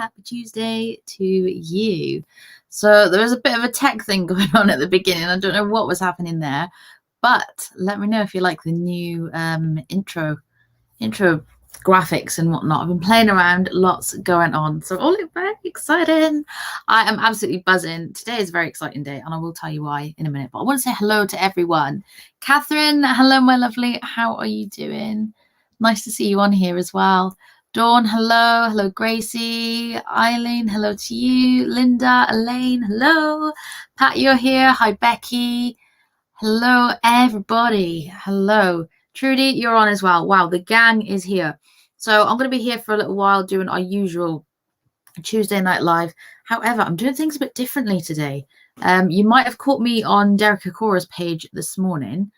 happy Tuesday to you. So there was a bit of a tech thing going on at the beginning. I don't know what was happening there, but let me know if you like the new intro graphics and whatnot. I've been playing around, lots going on, so all very exciting. I am absolutely buzzing. Today is a very exciting day, and I will tell you why in a minute, but I want to say hello to everyone. Catherine, hello my lovely, how are you doing? Nice to see you on here as well. Dawn, hello Gracie, Eileen, hello to you. Linda, Elaine, hello. Pat, you're here. Hi Becky, hello everybody. Hello Trudy, you're on as well. Wow, the gang is here. So I'm going to be here for a little while doing our usual Tuesday night live. However, I'm doing things a bit differently today. You might have caught me on Triadic Colors page this morning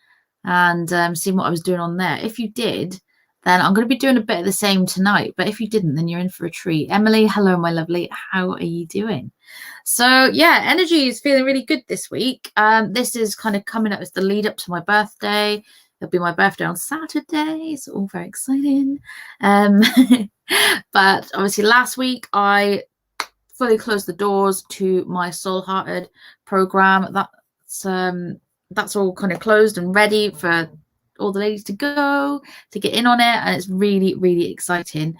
and seen what I was doing on there. If you did, then I'm going to be doing a bit of the same tonight. But if you didn't, then you're in for a treat. Emily, hello, my lovely. How are you doing? So yeah, energy is feeling really good this week. This is kind of coming up as the lead up to my birthday. It'll be my birthday on Saturday, so all very exciting. But obviously last week I fully closed the doors to my Soul Hearted program. That's all kind of closed and ready for all the ladies to go to get in on it, and it's really, really exciting.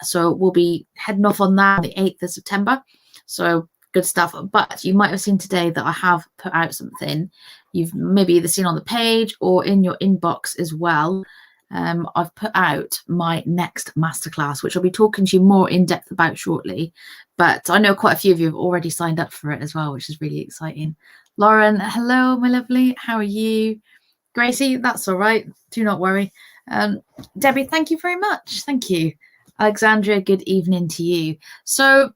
So we'll be heading off on that on the 8th of September. So good stuff. But you might have seen today that I have put out something. You've maybe either seen on the page or in your inbox as well. I've put out my next masterclass, which I'll be talking to you more in depth about shortly. But I know quite a few of you have already signed up for it as well, which is really exciting. Lauren, hello, my lovely. How are you? Gracie, that's all right. Do not worry. Debbie, thank you very much. Thank you. Alexandria, good evening to you. So,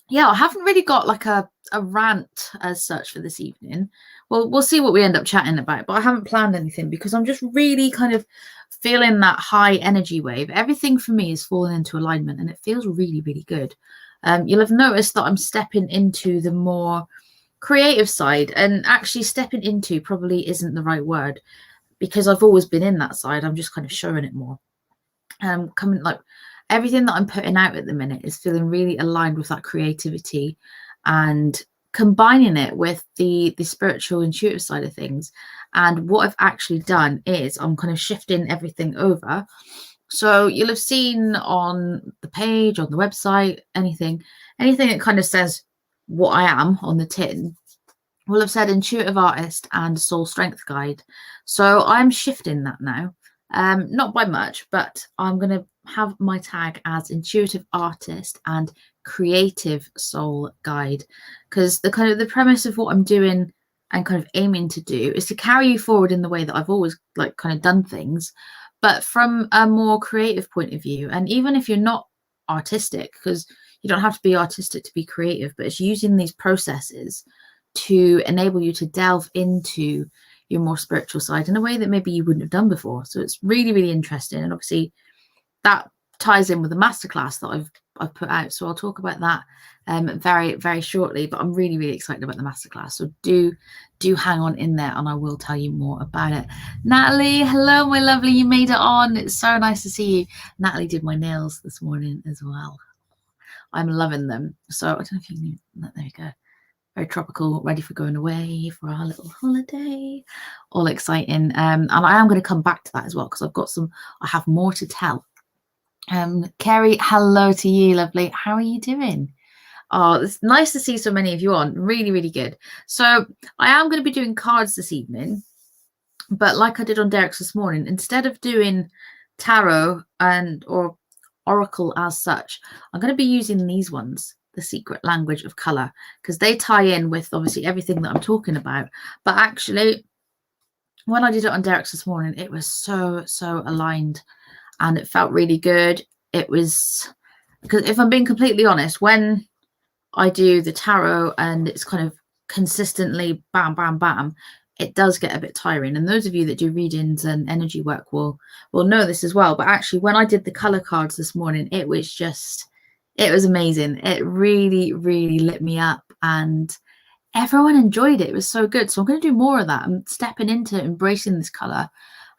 yeah, I haven't really got like a rant as such for this evening. Well, we'll see what we end up chatting about, but I haven't planned anything because I'm just really kind of feeling that high energy wave. Everything for me is falling into alignment and it feels really, really good. You'll have noticed that I'm stepping into the more creative side, and actually stepping into probably isn't the right word because I've always been in that side. I'm just kind of showing it more. Coming like everything that I'm putting out at the minute is feeling really aligned with that creativity and combining it with the spiritual intuitive side of things. And what I've actually done is I'm kind of shifting everything over. So you'll have seen on the page, on the website, anything that kind of says what I am on the tin will have said intuitive artist and soul strength guide. So I'm shifting that now, not by much, but I'm going to have my tag as intuitive artist and creative soul guide, because the premise of what I'm doing and kind of aiming to do is to carry you forward in the way that I've always like kind of done things, but from a more creative point of view. And even if you're not artistic, because you don't have to be artistic to be creative, but it's using these processes to enable you to delve into your more spiritual side in a way that maybe you wouldn't have done before. So it's really, really interesting. And obviously that ties in with the masterclass that I've put out. So I'll talk about that very, very shortly, but I'm really, really excited about the masterclass. So do hang on in there and I will tell you more about it. Natalie, hello, my lovely. You made it on. It's so nice to see you. Natalie did my nails this morning as well. I'm loving them. So I don't know if you knew that. There you go. Very tropical, ready for going away for our little holiday. All exciting. And I am going to come back to that as well because I have more to tell. Kerry, hello to you, lovely. How are you doing? Oh, it's nice to see so many of you on. Really, really good. So I am going to be doing cards this evening, but like I did on Derek's this morning, instead of doing tarot or oracle as such, I'm going to be using these ones, the secret language of color, because they tie in with obviously everything that I'm talking about. But actually, when I did it on Derek's this morning, it was so aligned and it felt really good. It was, because if I'm being completely honest, when I do the tarot and it's kind of consistently bam, bam, bam, it does get a bit tiring. And those of you that do readings and energy work will know this as well. But actually, when I did the color cards this morning, it was amazing. It really, really lit me up and everyone enjoyed it. It was so good. So I'm going to do more of that. I'm stepping into embracing this color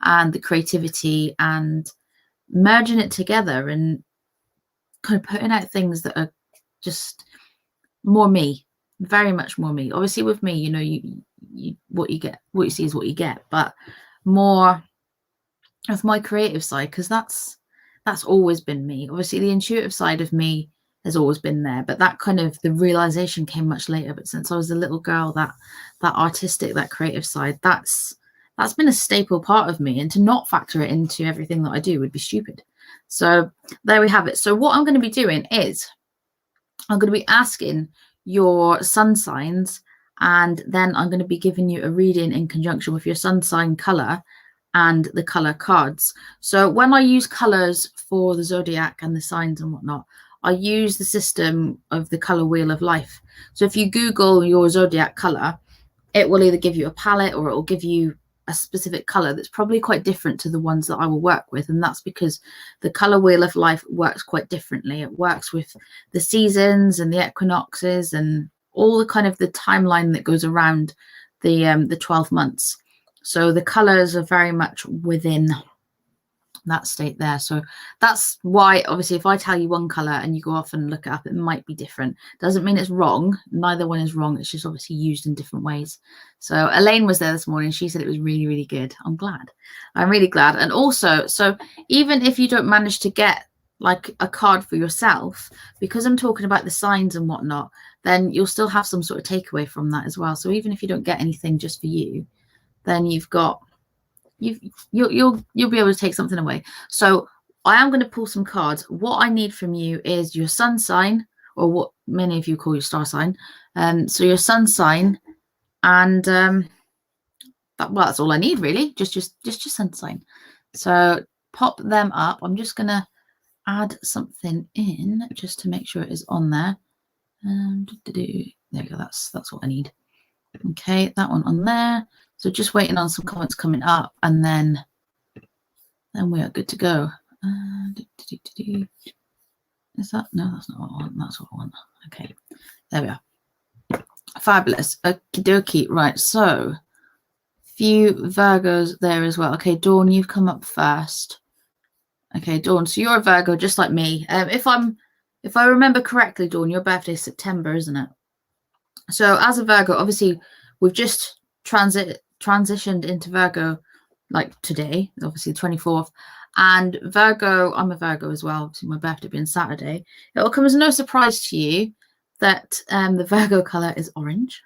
and the creativity and merging it together. And kind of putting out things that are just more me, very much more me. Obviously with me, you know, you what you see is what you get, but more of my creative side, because that's always been me. Obviously the intuitive side of me has always been there, but that kind of the realization came much later. But since I was a little girl, that artistic, that creative side, that's been a staple part of me, and to not factor it into everything that I do would be stupid. So there we have it. So what I'm going to be doing is I'm going to be asking your sun signs, and then I'm going to be giving you a reading in conjunction with your sun sign color and the color cards. So when I use colors for the zodiac and the signs and whatnot, I use the system of the color wheel of life. So if you Google your zodiac color, it will either give you a palette or it will give you a specific color that's probably quite different to the ones that I will work with. And that's because the color wheel of life works quite differently. It works with the seasons and the equinoxes and all the kind of the timeline that goes around the 12 months. So the colors are very much within that state there. So that's why, obviously, if I tell you one color and you go off and look it up, it might be different. Doesn't mean it's wrong. Neither one is wrong. It's just obviously used in different ways. So Elaine was there this morning. She said it was really, really good. I'm glad. I'm really glad. And also, so even if you don't manage to get like a card for yourself, because I'm talking about the signs and whatnot, then you'll still have some sort of takeaway from that as well. So even if you don't get anything just for you, then you've got you'll be able to take something away. So I am going to pull some cards. What I need from you is your sun sign, or what many of you call your star sign. So your sun sign, and that's all I need really. Just your sun sign. So pop them up. I'm just gonna add something in just to make sure it is on there. There we go. That's what I need. Okay, that one on there. So just waiting on some comments coming up, and then we are good to go. Is that? No, that's not what I want. That's what I want. Okay, there we are. Fabulous. Okie dokie. Right, so few Virgos there as well. Okay, Dawn, you've come up first. Okay, Dawn, so you're a Virgo just like me. If I remember correctly, Dawn, your birthday is September, isn't it? So as a Virgo, obviously we've just transitioned into Virgo like today, obviously 24th. And Virgo, I'm a Virgo as well, obviously my birthday being Saturday. It will come as no surprise to you that the Virgo color is orange.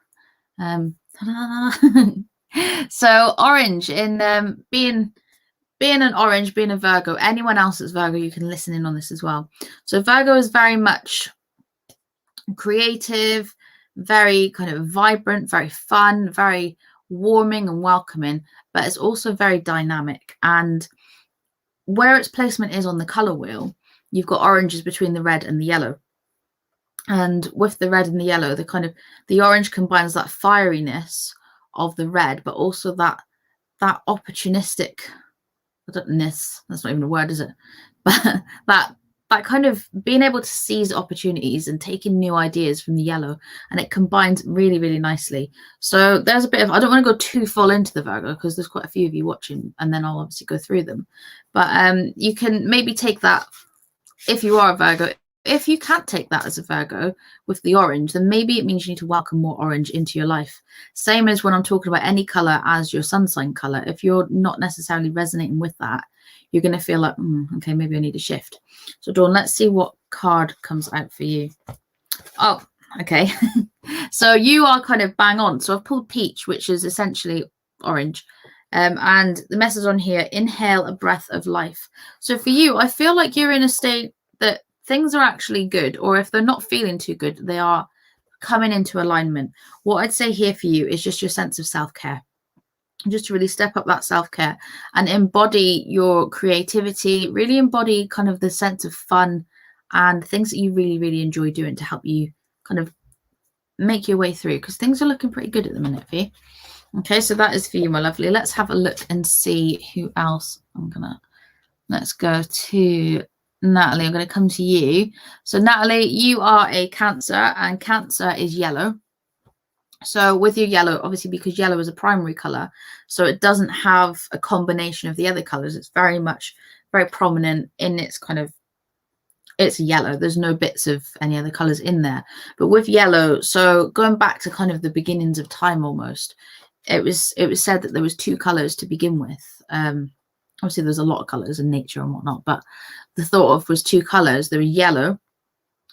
So orange, in being an orange, being a Virgo, anyone else that's Virgo, you can listen in on this as well. So Virgo is very much creative, very kind of vibrant, very fun, very warming and welcoming, but it's also very dynamic. And where its placement is on the color wheel, you've got oranges between the red and the yellow. And with the red and the yellow, the orange combines that fieriness of the red, but also that opportunistic, that's not even a word, is it? But that kind of being able to seize opportunities and taking new ideas from the yellow, and it combines really, really nicely. So there's a bit of, I don't want to go too full into the Virgo because there's quite a few of you watching, and then I'll obviously go through them. But you can maybe take that if you are a Virgo. If you can't take that as a Virgo with the orange, then maybe it means you need to welcome more orange into your life. Same as when I'm talking about any color as your sun sign color. If you're not necessarily resonating with that, you're going to feel like, okay, maybe I need a shift. So Dawn, let's see what card comes out for you. Oh, okay. So you are kind of bang on. So I've pulled peach, which is essentially orange. And the message on here, inhale a breath of life. So for you, I feel like you're in a state that things are actually good, or if they're not feeling too good, they are coming into alignment. What I'd say here for you is just your sense of self-care. Just to really step up that self-care and embody your creativity, really embody kind of the sense of fun and things that you really, really enjoy doing to help you kind of make your way through, because things are looking pretty good at the minute for you. Okay, so that is for you, my lovely. Let's have a look and see who else. Let's go to Natalie. I'm going to come to you. So Natalie, you are a Cancer, and Cancer is yellow. So with your yellow, obviously, because yellow is a primary color, so it doesn't have a combination of the other colors. It's very much very prominent in its kind of it's yellow. There's no bits of any other colors in there. But with yellow, so going back to kind of the beginnings of time almost, it was said that there was two colors to begin with. Obviously there's a lot of colors in nature and whatnot, but the thought of was two colors. There was yellow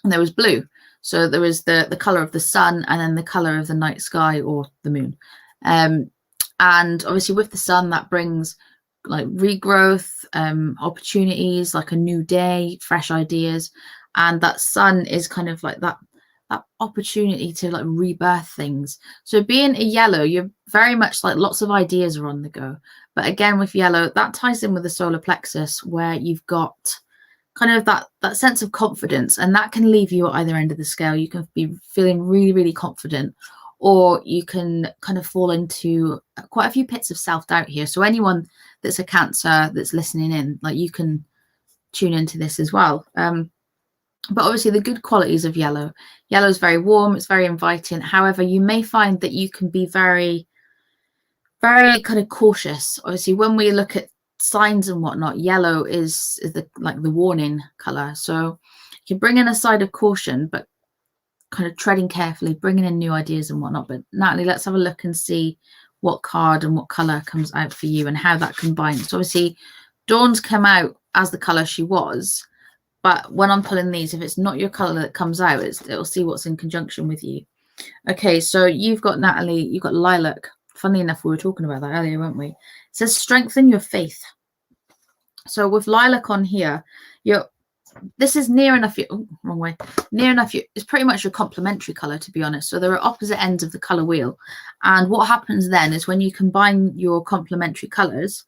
and there was blue. So there was the color of the sun and then the color of the night sky or the moon. And obviously with the sun, that brings like regrowth, opportunities, like a new day, fresh ideas. And that sun is kind of like that opportunity to like rebirth things. So being a yellow, you're very much like lots of ideas are on the go. But again, with yellow, that ties in with the solar plexus, where you've got kind of that sense of confidence, and that can leave you at either end of the scale. You can be feeling really, really confident, or you can kind of fall into quite a few pits of self-doubt here. So anyone that's a Cancer that's listening in, like, you can tune into this as well. But obviously the good qualities of yellow is very warm, it's very inviting. However, you may find that you can be very, very kind of cautious. Obviously, when we look at signs and whatnot, yellow is the warning color. So you can bring in a side of caution, but kind of treading carefully, bringing in new ideas and whatnot. But Natalie, let's have a look and see what card and what color comes out for you and how that combines. So obviously Dawn's come out as the color she was, but when I'm pulling these, if it's not your color that comes out, it'll see what's in conjunction with you. Okay, so you've got, Natalie, you've got lilac. Funnily enough, we were talking about that earlier, weren't we? It says strengthen your faith. So with lilac on here, this is near enough, wrong way, near enough, it's pretty much your complementary color, to be honest. So there are opposite ends of the color wheel. And what happens then is when you combine your complementary colors,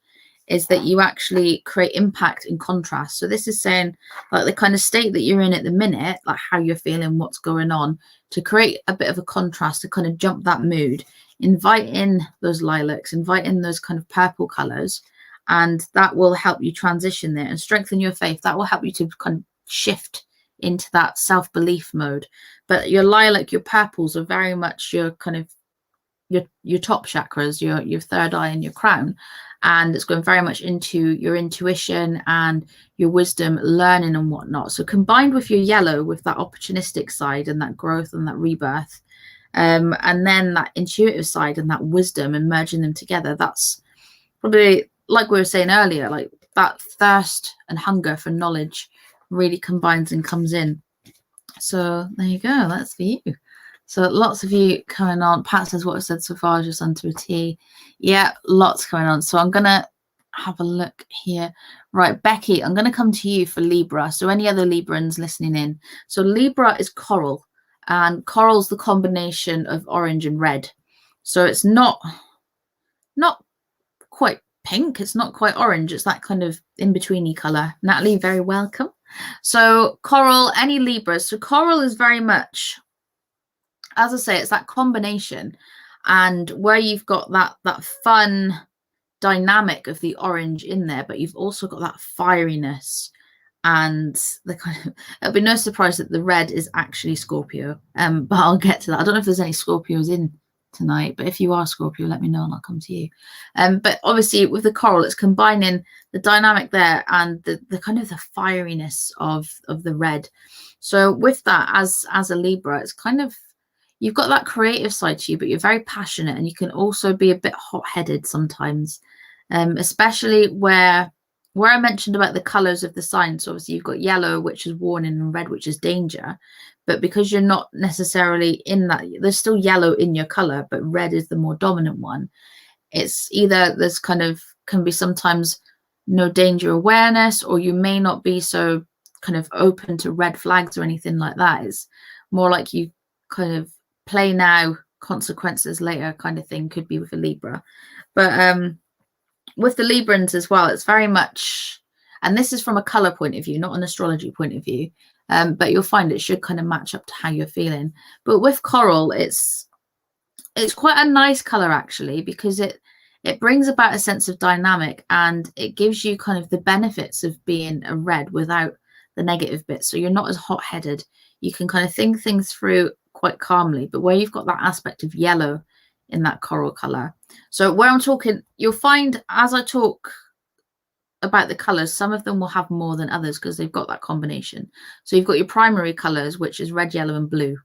is that you actually create impact in contrast. So this is saying like the kind of state that you're in at the minute, like how you're feeling, what's going on, to create a bit of a contrast, to kind of jump that mood, invite in those lilacs, invite in those kind of purple colors, and that will help you transition there and strengthen your faith. That will help you to kind of shift into that self-belief mode. But your lilac, your purples are very much your kind of your top chakras, your third eye and your crown, and it's going very much into your intuition and your wisdom, learning and whatnot. So combined with your yellow, with that opportunistic side and that growth and that rebirth, and then that intuitive side and that wisdom, and merging them together, that's probably, like we were saying earlier, like that thirst and hunger for knowledge really combines and comes in. So there you go, that's for you. So lots of you coming on. Pat says, what I said so far is just onto a T. Yeah, lots going on. So I'm going to have a look here. Right, Becky, I'm going to come to you for Libra. So any other Librans listening in. So Libra is coral, and coral's the combination of orange and red. So it's not quite pink. It's not quite orange. It's that kind of in-betweeny color. Natalie, very welcome. So coral, any Libras. So coral is very much, as I say, it's that combination, and where you've got that fun dynamic of the orange in there, but you've also got that fieriness and the kind of, it'll be no surprise that the red is actually Scorpio. But I'll get to that. I don't know if there's any Scorpios in tonight, but if you are Scorpio, let me know and I'll come to you. But obviously with the coral, it's combining the dynamic there and the kind of the fieriness of the red. So with that, as a Libra, it's kind of, you've got that creative side to you, but you're very passionate, and you can also be a bit hot-headed sometimes, especially where I mentioned about the colors of the signs. So obviously you've got yellow, which is warning, and red, which is danger. But because you're not necessarily in that, there's still yellow in your color, but red is the more dominant one. It's either there's kind of can be sometimes no danger awareness, or you may not be so kind of open to red flags or anything like that. It's more like you kind of play now, consequences later kind of thing, could be with a Libra. But with the Librans as well, it's very much, and this is from a color point of view, not an astrology point of view, but you'll find it should kind of match up to how you're feeling. But with coral, it's quite a nice color actually, because it brings about a sense of dynamic, and it gives you kind of the benefits of being a red without the negative bits. So you're not as hot-headed. You can kind of think things through quite calmly, but where you've got that aspect of yellow in that coral color. So where I'm talking, you'll find as I talk about the colors, some of them will have more than others because they've got that combination. So you've got your primary colors, which is red, yellow, and blue.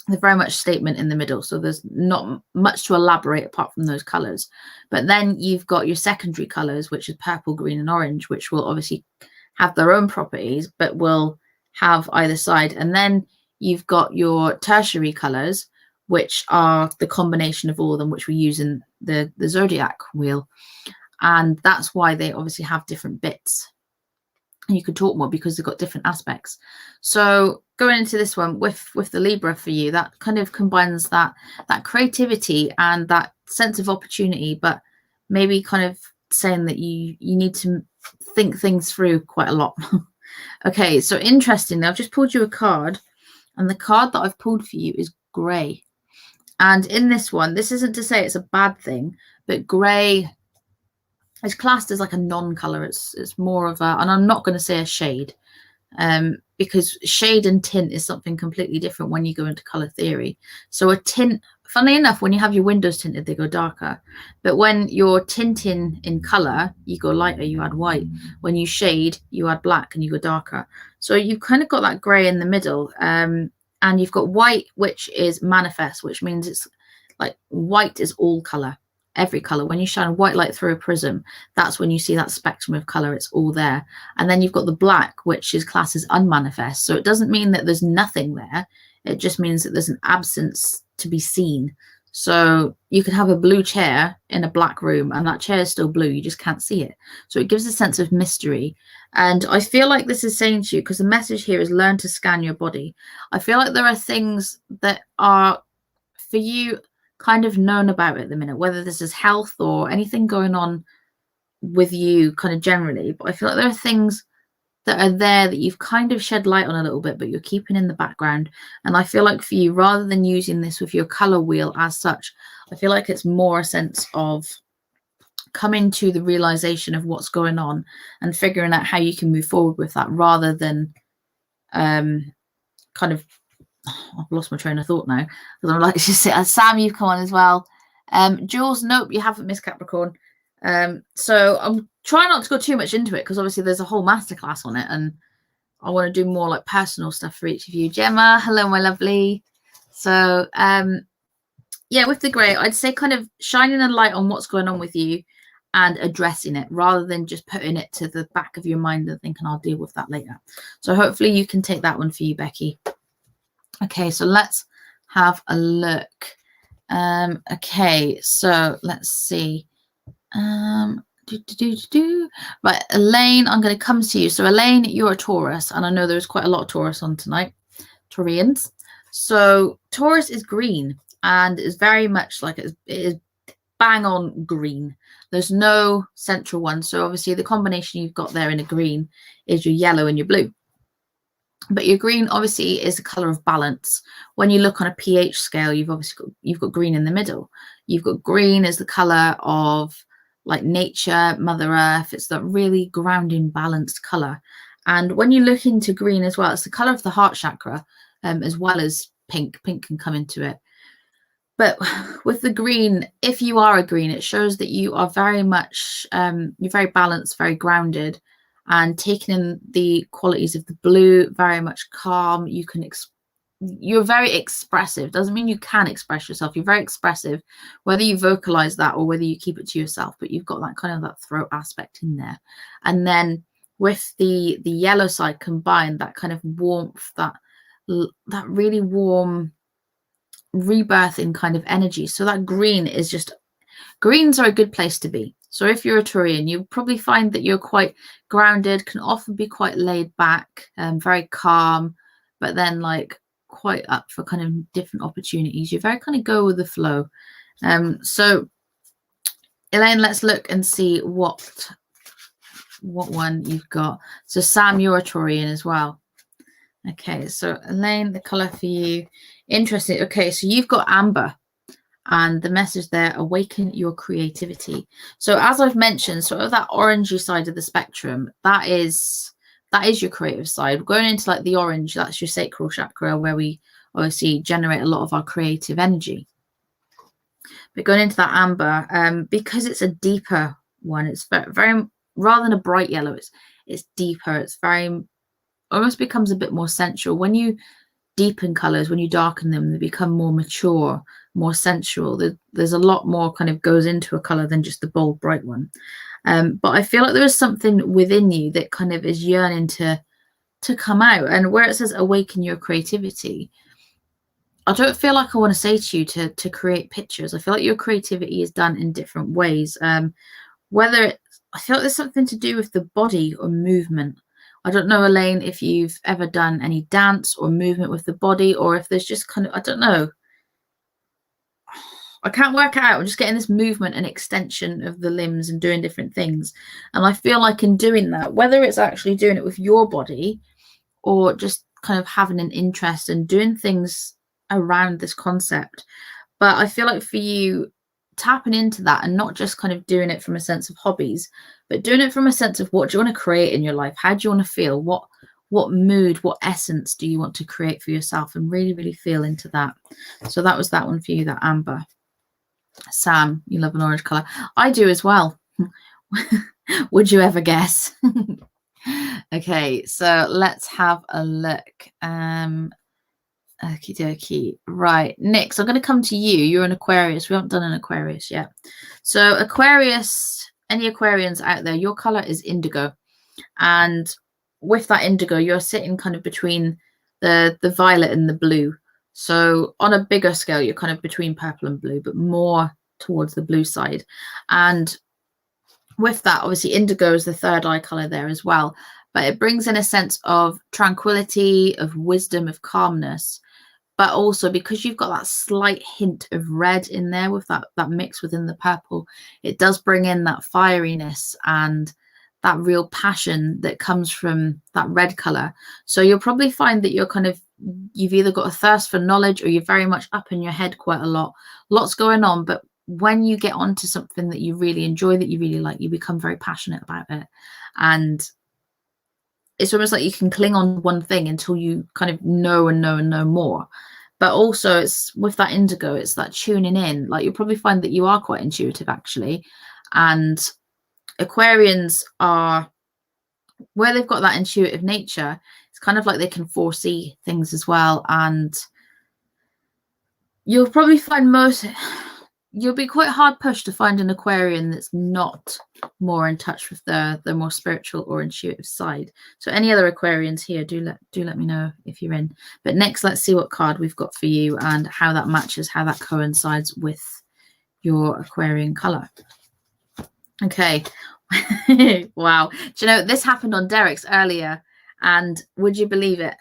They're very much statement in the middle, so there's not much to elaborate apart from those colors. But then you've got your secondary colors, which is purple, green, and orange, which will obviously have their own properties, but will have either side. And then you've got your tertiary colors, which are the combination of all of them, which we use in the zodiac wheel. And that's why they obviously have different bits. And you could talk more because they've got different aspects. So going into this one with the Libra for you, that kind of combines that creativity and that sense of opportunity, but maybe kind of saying that you need to think things through quite a lot. Okay, so interestingly, I've just pulled you a card, and the card that I've pulled for you is grey. And in this one, this isn't to say it's a bad thing, but grey is classed as like a non-color. It's more of a, and I'm not going to say a shade, because shade and tint is something completely different when you go into color theory. So a tint, funnily enough, when you have your windows tinted, they go darker. But when you're tinting in color, you go lighter, you add white. When you shade, you add black and you go darker. So you've kind of got that gray in the middle. And you've got white, which is manifest, which means it's like white is all color, every color. When you shine white light through a prism, that's when you see that spectrum of color. It's all there. And then you've got the black, which is classed as unmanifest. So it doesn't mean that there's nothing there. It just means that there's an absence to be seen. So you could have a blue chair in a black room and that chair is still blue. You just can't see it. So it gives a sense of mystery. And I feel like this is saying to you, because the message here is learn to scan your body. I feel like there are things that are for you kind of known about at the minute, whether this is health or anything going on with you kind of generally. But I feel like there are things that are there that you've kind of shed light on a little bit, but you're keeping in the background. And I feel like for you, rather than using this with your color wheel as such, I feel like it's more a sense of coming to the realization of what's going on and figuring out how you can move forward with that, rather than kind of, I've lost my train of thought now because I'm like, Sam, you've come on as well. Jules, nope, you haven't, missed Capricorn. So I'm trying not to go too much into it because obviously there's a whole masterclass on it and I want to do more like personal stuff for each of you. Gemma, hello, my lovely. So yeah, with the grey, I'd say kind of shining a light on what's going on with you and addressing it rather than just putting it to the back of your mind and thinking I'll deal with that later. So hopefully you can take that one for you, Becky. Okay, so let's have a look. Okay, so let's see. Right, Elaine, I'm going to come to you. So Elaine, you're a Taurus, and I know there's quite a lot of Taurus on tonight, Taurians. So Taurus is green and is very much like it is bang on green. There's no central one. So obviously the combination you've got there in a green is your yellow and your blue. But your green obviously is the color of balance. When you look on a pH scale, you've got green in the middle. You've got green as the color of like nature, Mother Earth. It's that really grounding, balanced color. And when you look into green as well, it's the color of the heart chakra, as well as pink. Pink can come into it. But with the green, if you are a green, it shows that you are very much, you're very balanced, very grounded, and taking in the qualities of the blue, very much calm. You're very expressive. Doesn't mean you can express yourself. You're very expressive, whether you vocalize that or whether you keep it to yourself, but you've got that kind of that throat aspect in there. And then with the yellow side combined, that kind of warmth, that really warm rebirthing kind of energy. So that green is just, greens are a good place to be. So if you're a Taurian, you'll probably find that you're quite grounded, can often be quite laid back, very calm, but then like quite up for kind of different opportunities. You very kind of go with the flow. So Elaine, let's look and see what one you've got. So Sam, you're a Taurian as well. Okay, so Elaine, the color for you, interesting. Okay, so you've got amber. And the message there, awaken your creativity. So as I've mentioned, sort of that orangey side of the spectrum, that is your creative side. Going into like the orange, that's your sacral chakra, where we obviously generate a lot of our creative energy. But going into that amber, because it's a deeper one, it's very, rather than a bright yellow, it's deeper. It's very, almost becomes a bit more sensual. When you deepen colors, when you darken them, they become more mature, more sensual. There's a lot more kind of goes into a color than just the bold, bright one. But I feel like there is something within you that kind of is yearning to come out. And where it says awaken your creativity, I don't feel like I want to say to you to create pictures. I feel like your creativity is done in different ways. Whether I feel like there's something to do with the body or movement. I don't know, Elaine, if you've ever done any dance or movement with the body, or if there's just kind of, I don't know. I can't work it out. I'm just getting this movement and extension of the limbs and doing different things. And I feel like in doing that, whether it's actually doing it with your body or just kind of having an interest in doing things around this concept. But I feel like for you, tapping into that and not just kind of doing it from a sense of hobbies, but doing it from a sense of what do you want to create in your life? How do you want to feel? What mood, what essence do you want to create for yourself? And really, really feel into that. So that was that one for you, that amber. Sam, you love an orange color. I do as well. Would you ever guess? Okay, so let's have a look. Okie dokie. Right, Nick, so I'm going to come to you. You're an Aquarius. We haven't done an Aquarius yet. So Aquarius, any Aquarians out there, your color is indigo. And with that indigo, you're sitting kind of between the violet and the blue. So on a bigger scale, you're kind of between purple and blue, but more towards the blue side. And with that, obviously, indigo is the third eye color there as well. But it brings in a sense of tranquility, of wisdom, of calmness. But also because you've got that slight hint of red in there with that mix within the purple, it does bring in that fieriness and that real passion that comes from that red color. So you'll probably find that you've either got a thirst for knowledge or you're very much up in your head quite a lot. Lots going on, but when you get onto something that you really enjoy, that you really like, you become very passionate about it. And it's almost like you can cling on one thing until you kind of know and know and know more. But also it's with that indigo, it's that tuning in. Like you'll probably find that you are quite intuitive actually. And Aquarians are, where they've got that intuitive nature, it's kind of like they can foresee things as well. And you'll probably find you'll be quite hard pushed to find an Aquarian that's not more in touch with the more spiritual or intuitive side. So any other Aquarians here, do let me know if you're in. But next, let's see what card we've got for you and how that matches, how that coincides with your Aquarian color. Okay. Wow. Do you know, this happened on Derek's earlier, and would you believe it?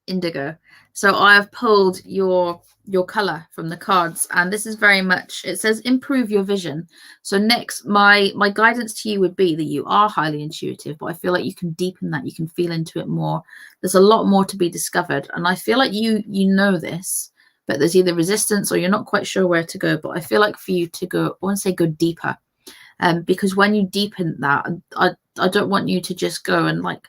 Indigo. So I have pulled your color from the cards, and this is very much, it says improve your vision. So next, my guidance to you would be that you are highly intuitive, but I feel like you can deepen that, you can feel into it more. There's a lot more to be discovered, and I feel like you know this, but there's either resistance or you're not quite sure where to go. But I feel like for you to go, I want to say go deeper, because when you deepen that, I don't want you to just go and like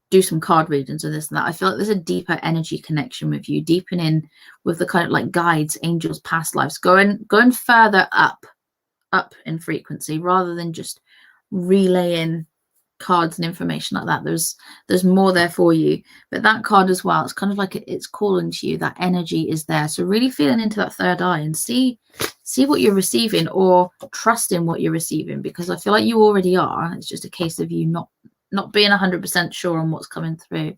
do some card readings and this and that. I feel like there's a deeper energy connection with you, deepening with the kind of like guides, angels, past lives, going further up in frequency rather than just relaying cards and information like that. There's more there for you. But that card as well, it's kind of like it's calling to you. That energy is there. So really feeling into that third eye and see what you're receiving, or trust in what you're receiving, because I feel like you already are. It's just a case of you not being 100% sure on what's coming through.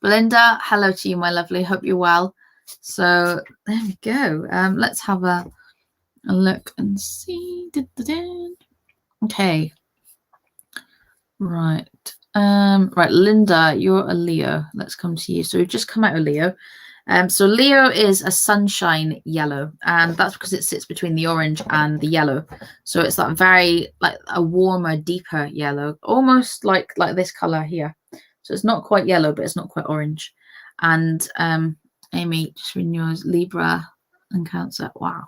Belinda, hello to you, my lovely. Hope you're well. So there we go. Let's have a look and see. Okay. Right. Right, Linda, you're a Leo. Let's come to you. So we've just come out of Leo. So Leo is a sunshine yellow, and that's because it sits between the orange and the yellow. So it's that very like a warmer, deeper yellow, almost like this color here. So it's not quite yellow, but it's not quite orange. And Amy, just reading yours, Libra and Cancer. Wow,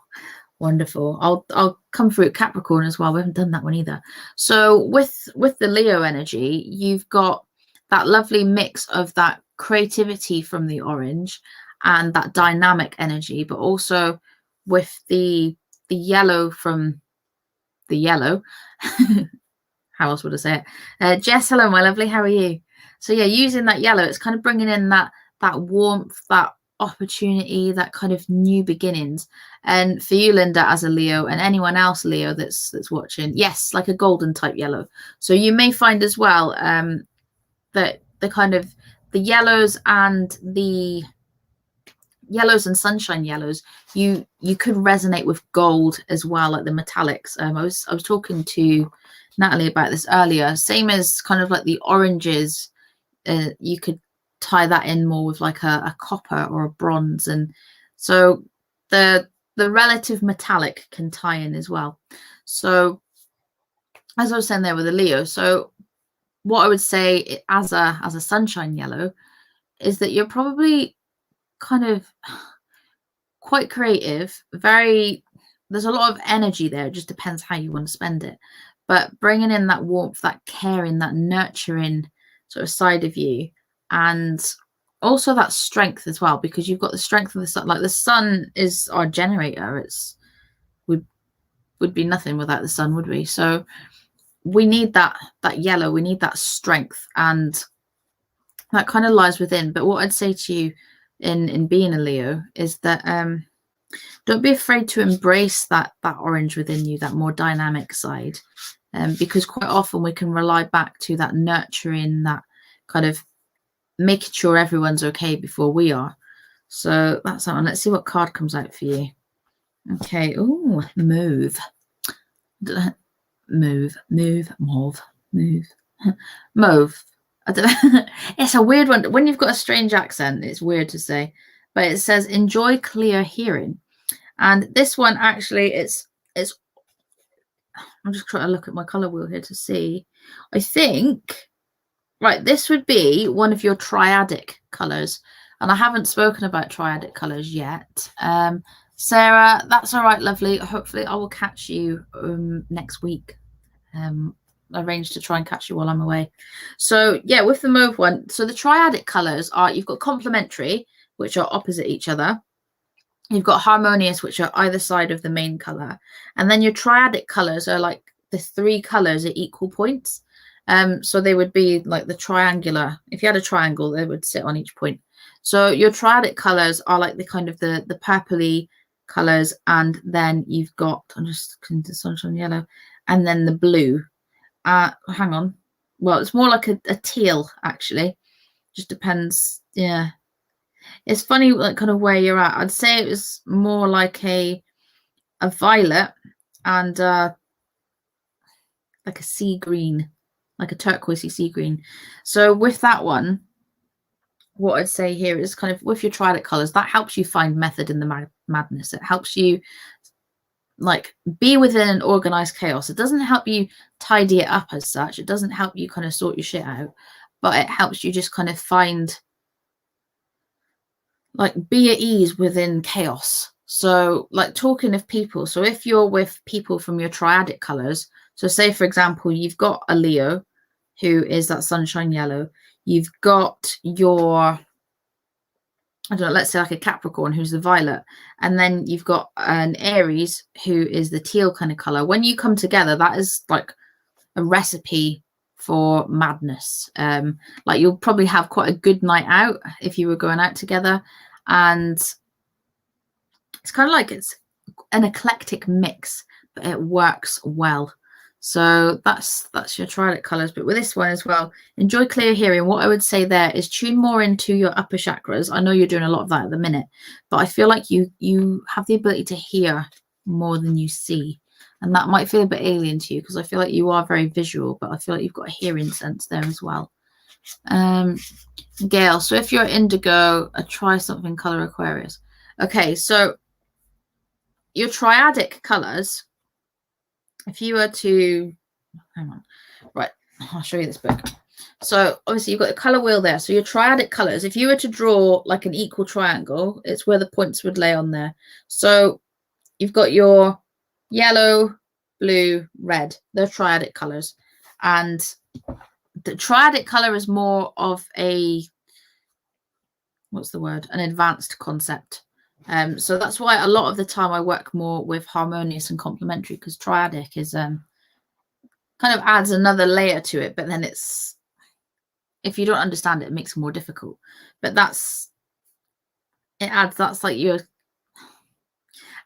wonderful. I'll come through at Capricorn as well. We haven't done that one either. So with the Leo energy, you've got that lovely mix of that creativity from the orange and that dynamic energy, but also with the yellow from the yellow how else would I say it? Jess, hello, my lovely. How are you? So yeah, using that yellow, it's kind of bringing in that warmth, that opportunity, that kind of new beginnings. And for you, Linda, as a Leo, and anyone else Leo that's watching, yes, like a golden type yellow. So you may find as well that the kind of the yellows and sunshine yellows, you could resonate with gold as well, like the metallics. I was talking to Natalie about this earlier. Same as kind of like the oranges, you could tie that in more with like a copper or a bronze, and so the relative metallic can tie in as well. So as I was saying there with the Leo, so what I would say as a sunshine yellow is that you're probably kind of quite creative, there's a lot of energy there. It just depends how you want to spend it, but bringing in that warmth, that caring, that nurturing sort of side of you, and also that strength as well, because you've got the strength of the sun. Like the sun is our generator. It's would be nothing without the sun, would we? So we need that yellow, we need that strength, and that kind of lies within. But what I'd say to you in being a Leo is that don't be afraid to embrace that orange within you, that more dynamic side, because quite often we can rely back to that nurturing, that kind of making sure everyone's okay before we are. So that's that one. Let's see what card comes out for you. Okay. Oh, mauve. Mauve. I don't know. It's a weird one. When you've got a strange accent, it's weird to say. But it says enjoy clear hearing. And this one actually, it's I'm just trying to look at my color wheel here to see. I think, right, this would be one of your triadic colors. And I haven't spoken about triadic colors yet. Sarah, that's all right, lovely. Hopefully I will catch you next week. Arranged to try and catch you while I'm away. So yeah, with the mauve one, so the triadic colors are, you've got complementary, which are opposite each other. You've got harmonious, which are either side of the main color, and then your triadic colors are like the three colors at equal points. So they would be like the triangular. If you had a triangle, they would sit on each point. So your triadic colors are like the kind of the purpley colors, and then you've got, I'm just looking to sunshine yellow, and then the blue. Hang on. Well, it's more like a teal, actually. Just depends. Yeah. It's funny, like kind of where you're at. I'd say it was more like a violet and like a sea green, like a turquoisey sea green. So with that one, what I'd say here is kind of with your triadic colors, that helps you find method in the madness. It helps you like be within an organized chaos. It doesn't help you tidy it up as such. It doesn't help you kind of sort your shit out, but it helps you just kind of find, like, be at ease within chaos. So like talking of people, so if you're with people from your triadic colors, so say for example you've got a Leo who is that sunshine yellow, you've got your, I don't know, let's say like a Capricorn who's the violet, and then you've got an Aries who is the teal kind of color. When you come together, that is like a recipe for madness. Like you'll probably have quite a good night out if you were going out together, and it's kind of like it's an eclectic mix, but it works well. So that's your triadic colors. But with this one as well, enjoy clear hearing. What I would say there is tune more into your upper chakras. I know you're doing a lot of that at the minute, but I feel like you have the ability to hear more than you see. And that might feel a bit alien to you because I feel like you are very visual, but I feel like you've got a hearing sense there as well. Gail, so if you're indigo, try something color Aquarius. Okay, so your triadic colors, if you were to, hang on, right, I'll show you this book. So obviously you've got the color wheel there. So your triadic colors, if you were to draw like an equal triangle, it's where the points would lay on there. So you've got your yellow, blue, red. They're triadic colors. And the triadic color is more of a, what's the word? An advanced concept. So that's why a lot of the time I work more with harmonious and complementary, because triadic is kind kind of adds another layer to it, but then it's, if you don't understand it, it makes it more difficult. But that's like you're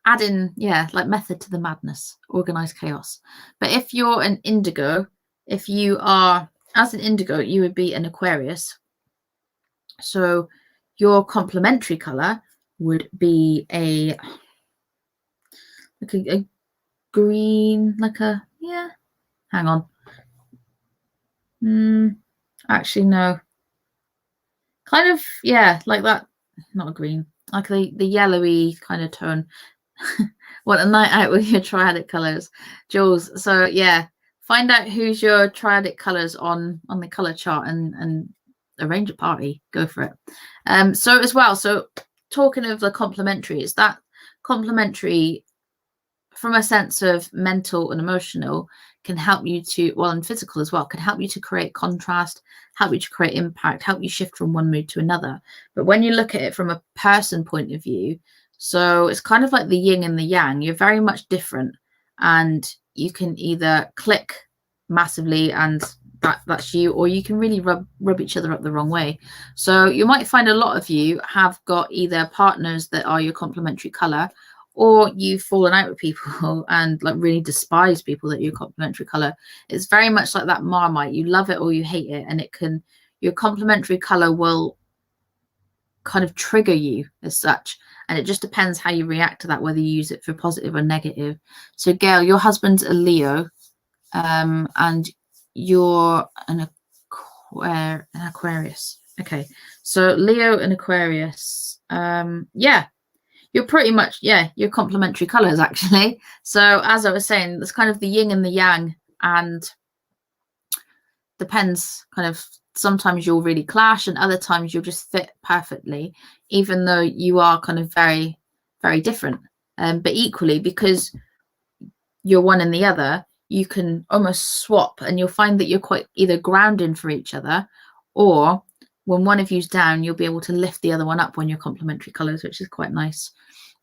adding, yeah, like method to the madness, organized chaos. But if you're an indigo, if you are, as an indigo, you would be an Aquarius. So your complementary color would be a green, like a, yeah, hang on. Actually, no. Kind of, yeah, like that. Not a green, like the yellowy kind of tone. What a night out with your triadic colors, Jules. So yeah, find out who's your triadic colors on the color chart and arrange a party. Go for it. So as well, so talking of the complementary, is that complementary from a sense of mental and emotional can help you to, well, and physical as well, can help you to create contrast, help you to create impact, help you shift from one mood to another. But when you look at it from a person point of view, so it's kind of like the yin and the yang. You're very much different, and you can either click massively and that's you, or you can really rub each other up the wrong way. So you might find a lot of you have got either partners that are your complementary color, or you've fallen out with people and like really despise people that are your complementary color. It's very much like that Marmite. You love it or you hate it, and it can, your complementary color will kind of trigger you as such, and it just depends how you react to that, whether you use it for positive or negative. So Gail, your husband's a Leo, and you're an Aquarius. Okay, so Leo and Aquarius, yeah, you're pretty much, yeah, you're complementary colors actually. So as I was saying, there's kind of the yin and the yang, and depends kind of, sometimes you'll really clash and other times you'll just fit perfectly, even though you are kind of very, very different. But equally, because you're one and the other, you can almost swap, and you'll find that you're quite either grounding for each other, or when one of you's down, you'll be able to lift the other one up when you're complementary colors, which is quite nice.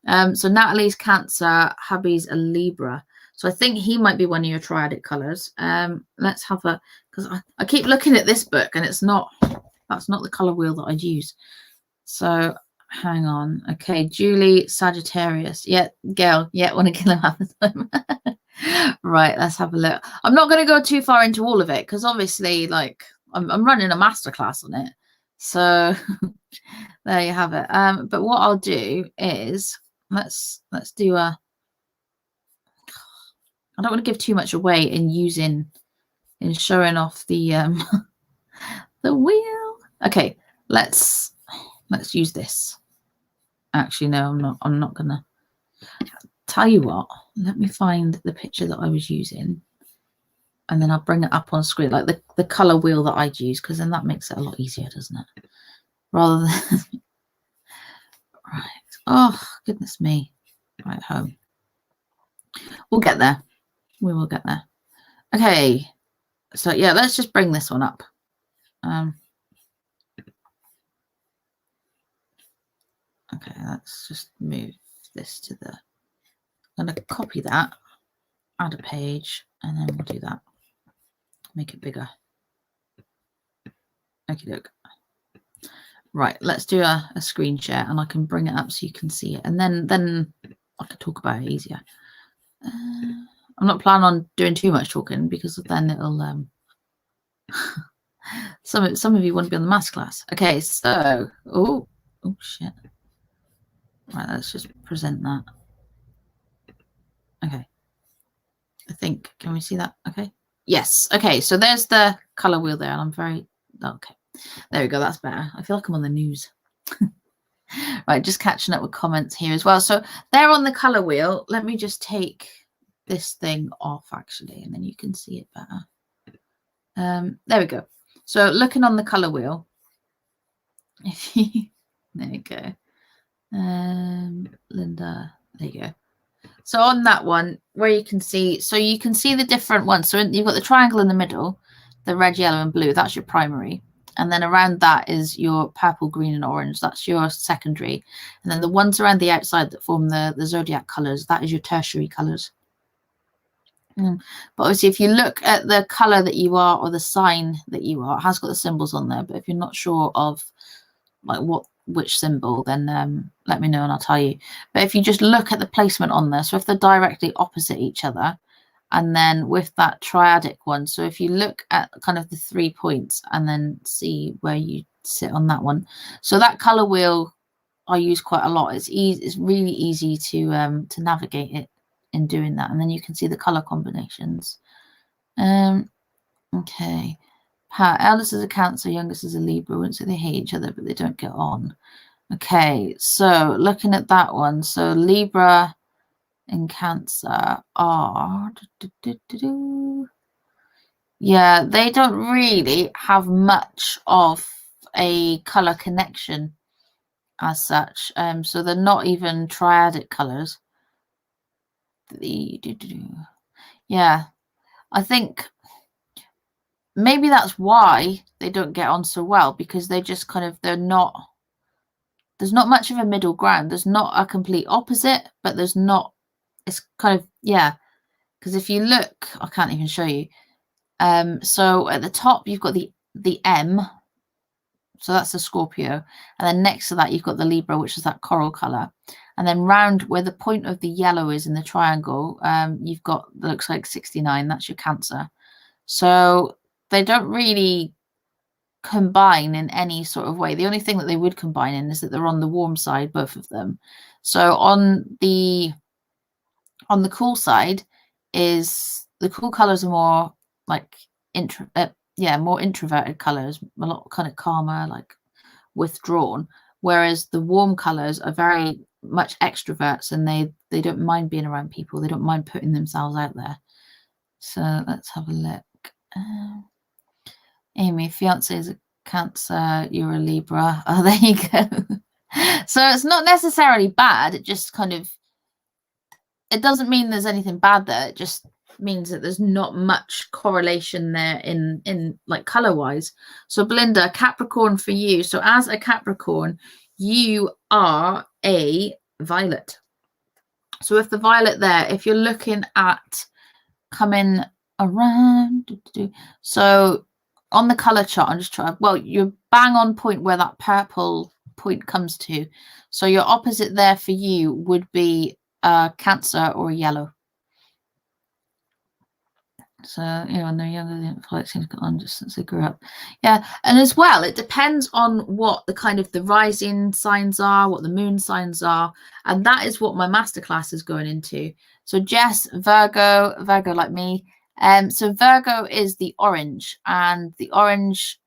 So Natalie's Cancer, hubby's a Libra. So I think he might be one of your triadic colors. Let's have a, because I keep looking at this book and it's not, that's not the color wheel that I'd use. So hang on. Okay, Julie, Sagittarius. Yeah, Gail, yeah, want to kill him half the time. Right, let's have a look. I'm not going to go too far into all of it because obviously, like, I'm running a masterclass on it. So there you have it. But what I'll do is let's do a, I don't want to give too much away in showing off the the wheel. Okay, let's use this. Actually, no, I'm not gonna. Tell you what, let me find the picture that I was using, and then I'll bring it up on screen, like the color wheel that I'd use, because then that makes it a lot easier, doesn't it? Rather than right. Oh goodness me. Right, home. We'll get there. We will get there. Okay. So yeah, let's just bring this one up. Okay, let's just move this to the, I'm going to copy that, add a page, and then we'll do that. Make it bigger. Okie doke. Right, let's do a screen share, and I can bring it up so you can see it, and then I can talk about it easier. I'm not planning on doing too much talking because then it'll some of you want to be on the masterclass. Okay, so oh shit. Right, let's just present that. Okay. I think, can we see that? Okay. Yes. Okay, so there's the color wheel there, and I'm very, okay. There we go, that's better. I feel like I'm on the news. Right, just catching up with comments here as well. So they're on the color wheel. Let me just take this thing off actually, and then you can see it better. There we go. So looking on the color wheel, there you go. Linda, there you go. So on that one, where you can see, so you can see the different ones. So you've got the triangle in the middle, the red, yellow, and blue. That's your primary. And then around that is your purple, green, and orange. That's your secondary. And then the ones around the outside that form the zodiac colors, that is your tertiary colors. But obviously, if you look at the color that you are or the sign that you are, it has got the symbols on there. But if you're not sure of like which symbol, then let me know and I'll tell you. But if you just look at the placement on there, so if they're directly opposite each other, and then with that triadic one, so if you look at kind of the 3 points and then see where you sit on that one, so that color wheel I use quite a lot. It's easy, it's really easy to navigate it in doing that, and then you can see the color combinations. Okay, eldest is a Cancer, youngest is a Libra. I wouldn't say they hate each other, but they don't get on. Okay, so looking at that one, so Libra and Cancer are yeah, they don't really have much of a color connection as such. So they're not even triadic colors. Yeah, I think maybe that's why they don't get on so well, because they just kind of, there's not much of a middle ground. There's not a complete opposite, but there's not, it's kind of, yeah, because if you look, I can't even show you. So at the top you've got the M, so that's the Scorpio, and then next to that you've got the Libra, which is that coral color, and then round where the point of the yellow is in the triangle, you've got, that looks like 69, that's your Cancer. So they don't really combine in any sort of way. The only thing that they would combine in is that they're on the warm side, both of them. So on the cool side is, the cool colors are more like more introverted colors, a lot kind of calmer, like withdrawn, whereas the warm colors are very much extroverts, and they don't mind being around people, they don't mind putting themselves out there. So let's have a look. Amy, fiance is a Cancer, you're a Libra. Oh, there you go. So it's not necessarily bad, it just kind of, it doesn't mean there's anything bad there, it just means that there's not much correlation there in like color wise. So Belinda, Capricorn for you. So as a Capricorn, you are a violet. So with the violet there, if you're looking at coming around, so on the color chart, I'm just trying, well, you're bang on point where that purple point comes to. So your opposite there for you would be a Cancer or a yellow. So, you know, when they're younger, the influence seems to go on just since they grew up. Yeah, and as well, it depends on what the kind of the rising signs are, what the moon signs are, and that is what my masterclass is going into. So Jess, Virgo like me. So Virgo is the orange, and the orange,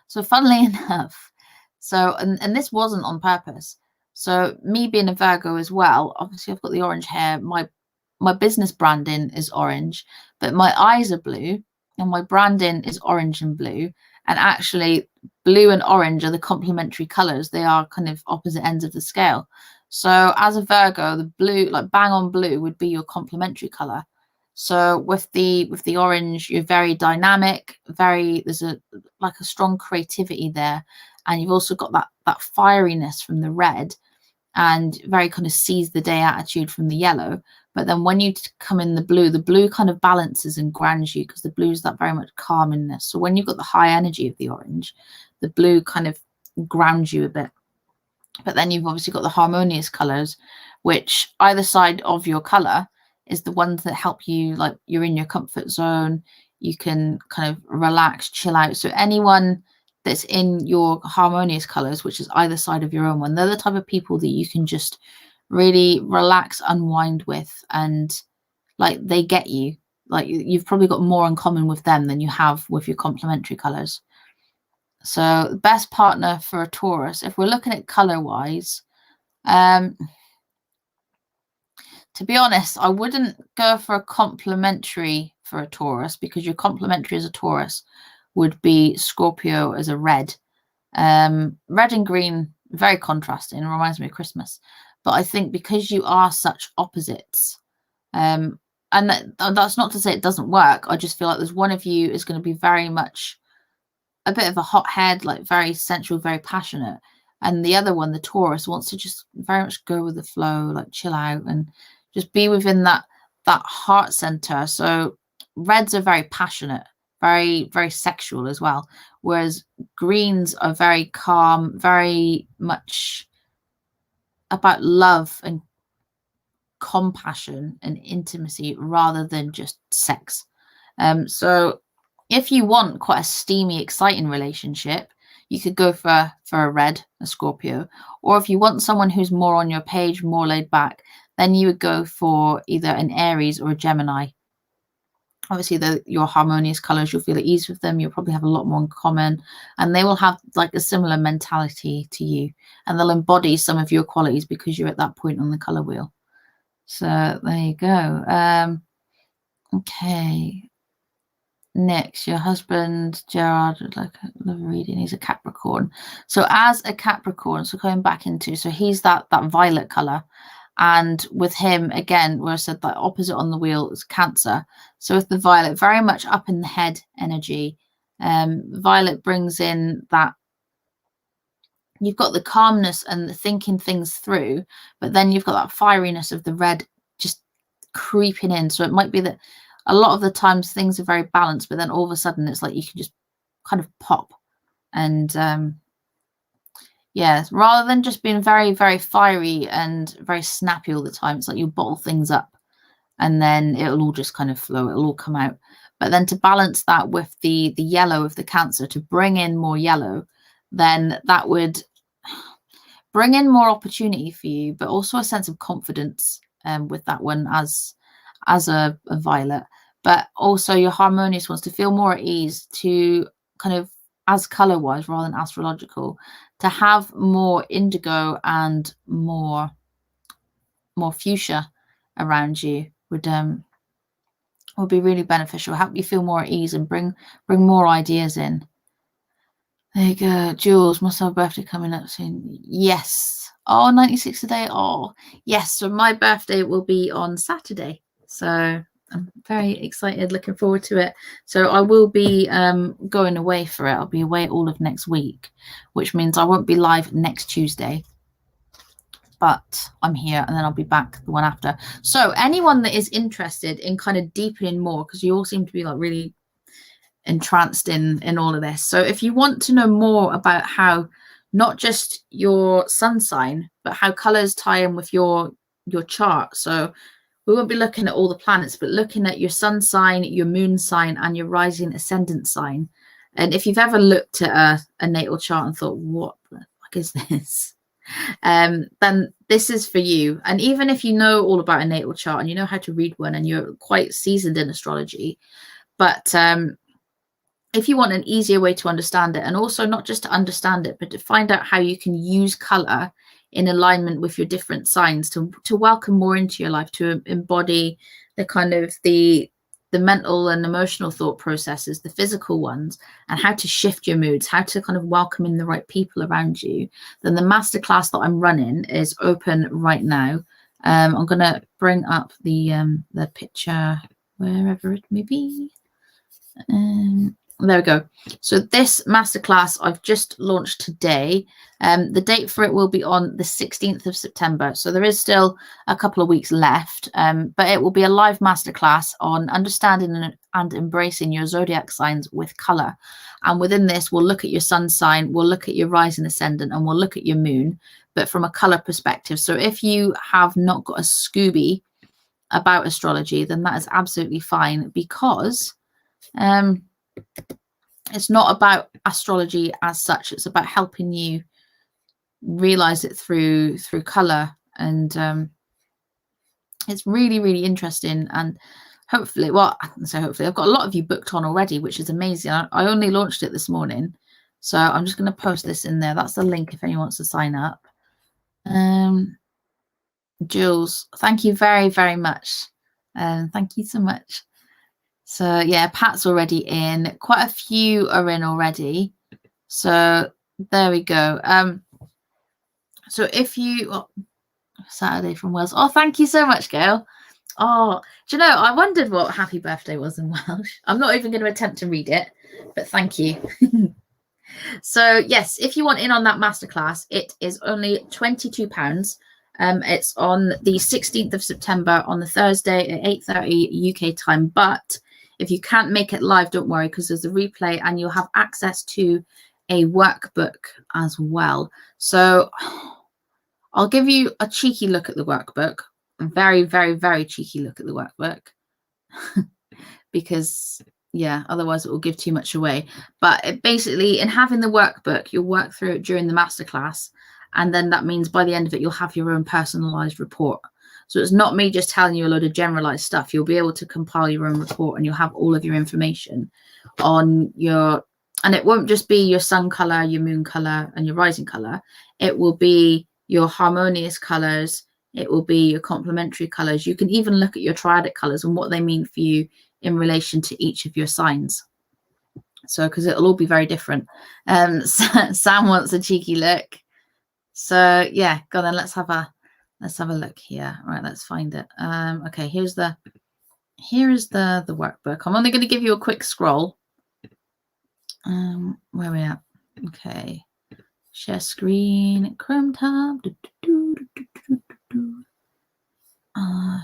so funnily enough, so, and this wasn't on purpose. So me being a Virgo as well, obviously I've got the orange hair, my business branding is orange, but my eyes are blue and my branding is orange and blue. And actually blue and orange are the complementary colors. They are kind of opposite ends of the scale. So as a Virgo, the blue, like bang on blue, would be your complementary color. So with the orange, you're very dynamic, there's a strong creativity there. And you've also got that fieriness from the red, and very kind of seize the day attitude from the yellow. But then when you come in the blue kind of balances and grounds you, because the blue is that very much calmingness. So when you've got the high energy of the orange, the blue kind of grounds you a bit. But then you've obviously got the harmonious colors, which either side of your color is the ones that help you, like you're in your comfort zone, you can kind of relax, chill out. So anyone that's in your harmonious colors, which is either side of your own one, they're the type of people that you can just really relax, unwind with, and like they get you. Like you've probably got more in common with them than you have with your complementary colors. So best partner for a Taurus, if we're looking at color wise, to be honest, I wouldn't go for a complementary for a Taurus, because your complementary as a Taurus would be Scorpio as a red. Red and green, very contrasting, reminds me of Christmas. But I think because you are such opposites, and that's not to say it doesn't work, I just feel like there's one of you is going to be very much a bit of a hothead, like very sensual, very passionate. And the other one, the Taurus, wants to just very much go with the flow, like chill out and just be within that heart center. So reds are very passionate, very, very sexual as well. Whereas greens are very calm, very much about love and compassion and intimacy rather than just sex. So if you want quite a steamy, exciting relationship, you could go for a red, a Scorpio. Or if you want someone who's more on your page, more laid back, then you would go for either an Aries or a Gemini. Obviously, your harmonious colors, you'll feel at ease with them. You'll probably have a lot more in common, and they will have like a similar mentality to you, and they'll embody some of your qualities because you're at that point on the color wheel. So there you go. Okay. Next, your husband, Gerard, would like a love reading. He's a Capricorn. So as a Capricorn, so going back into, so he's that violet color. And with him, again, where I said that opposite on the wheel is Cancer. So with the violet, very much up in the head energy. Violet brings in that, you've got the calmness and the thinking things through, but then you've got that fieriness of the red just creeping in. So it might be that a lot of the times things are very balanced, but then all of a sudden it's like you can just kind of pop. And yeah, rather than just being very, very fiery and very snappy all the time, it's like you bottle things up and then it'll all just kind of flow, it'll all come out. But then to balance that with the yellow of the Cancer, to bring in more yellow, then that would bring in more opportunity for you, but also a sense of confidence with that one as a violet. But also your harmonious ones, to feel more at ease, to kind of, as color wise rather than astrological, to have more indigo and more fuchsia around you would be really beneficial, help you feel more at ease and bring more ideas in. There you go. Jules, must have a birthday coming up soon. Yes. Oh, 96 today. Oh, yes. So my birthday will be on Saturday. So I'm very excited, looking forward to it. So I will be going away for it. I'll be away all of next week, which means I won't be live next Tuesday. But I'm here and then I'll be back the one after. So anyone that is interested in kind of deepening more, because you all seem to be like really entranced in all of this. So if you want to know more about how not just your sun sign, but how colors tie in with your chart. So we won't be looking at all the planets, but looking at your sun sign, your moon sign, and your rising ascendant sign. And if you've ever looked at a natal chart and thought, what the fuck is this? Then this is for you. And even if you know all about a natal chart and you know how to read one and you're quite seasoned in astrology, but if you want an easier way to understand it, and also not just to understand it, but to find out how you can use color in alignment with your different signs to welcome more into your life, to embody the kind of the mental and emotional thought processes, the physical ones, and how to shift your moods, how to kind of welcome in the right people around you, then the masterclass that I'm running is open right now. I'm going to bring up the picture wherever it may be. There we go. So this masterclass I've just launched today. The date for it will be on the 16th of September. So there is still a couple of weeks left, but it will be a live masterclass on understanding and embracing your zodiac signs with color. And within this, we'll look at your sun sign, we'll look at your rising ascendant, and we'll look at your moon, but from a color perspective. So if you have not got a Scooby about astrology, then that is absolutely fine, because it's not about astrology as such. It's about helping you realize it through color, and it's really, really interesting. And hopefully, well, I can say hopefully, I've got a lot of you booked on already, which is amazing. I only launched it this morning, so I'm just going to post this in there. That's the link if anyone wants to sign up. Jules, thank you very, very much. Thank you so much. So yeah, Pat's already in. Quite a few are in already. So there we go. So if you Saturday from Wales. Oh, thank you so much, Gail. Oh, do you know, I wondered what happy birthday was in Welsh. I'm not even going to attempt to read it, but thank you. So yes, if you want in on that masterclass, it is only £22. It's on the 16th of September on the Thursday at 8:30 UK time. But If you can't make it live, don't worry, because there's a replay and you'll have access to a workbook as well. So I'll give you a cheeky look at the workbook, a very, very, very cheeky look at the workbook, because yeah, otherwise it will give too much away. But it basically, in having the workbook, you'll work through it during the masterclass, and then that means by the end of it, you'll have your own personalized report. So it's not me just telling you a load of generalized stuff. You'll be able to compile your own report, and you'll have all of your information on your, and it won't just be your sun color, your moon color, and your rising color. It will be your harmonious colors. It will be your complementary colors. You can even look at your triadic colors and what they mean for you in relation to each of your signs. So, because it'll all be very different. Sam wants a cheeky look. So yeah, go on then, let's have a look here. Right, let's find it. Okay, here is the workbook. I'm only going to give you a quick scroll. Where are we at? Okay. Share screen, Chrome tab.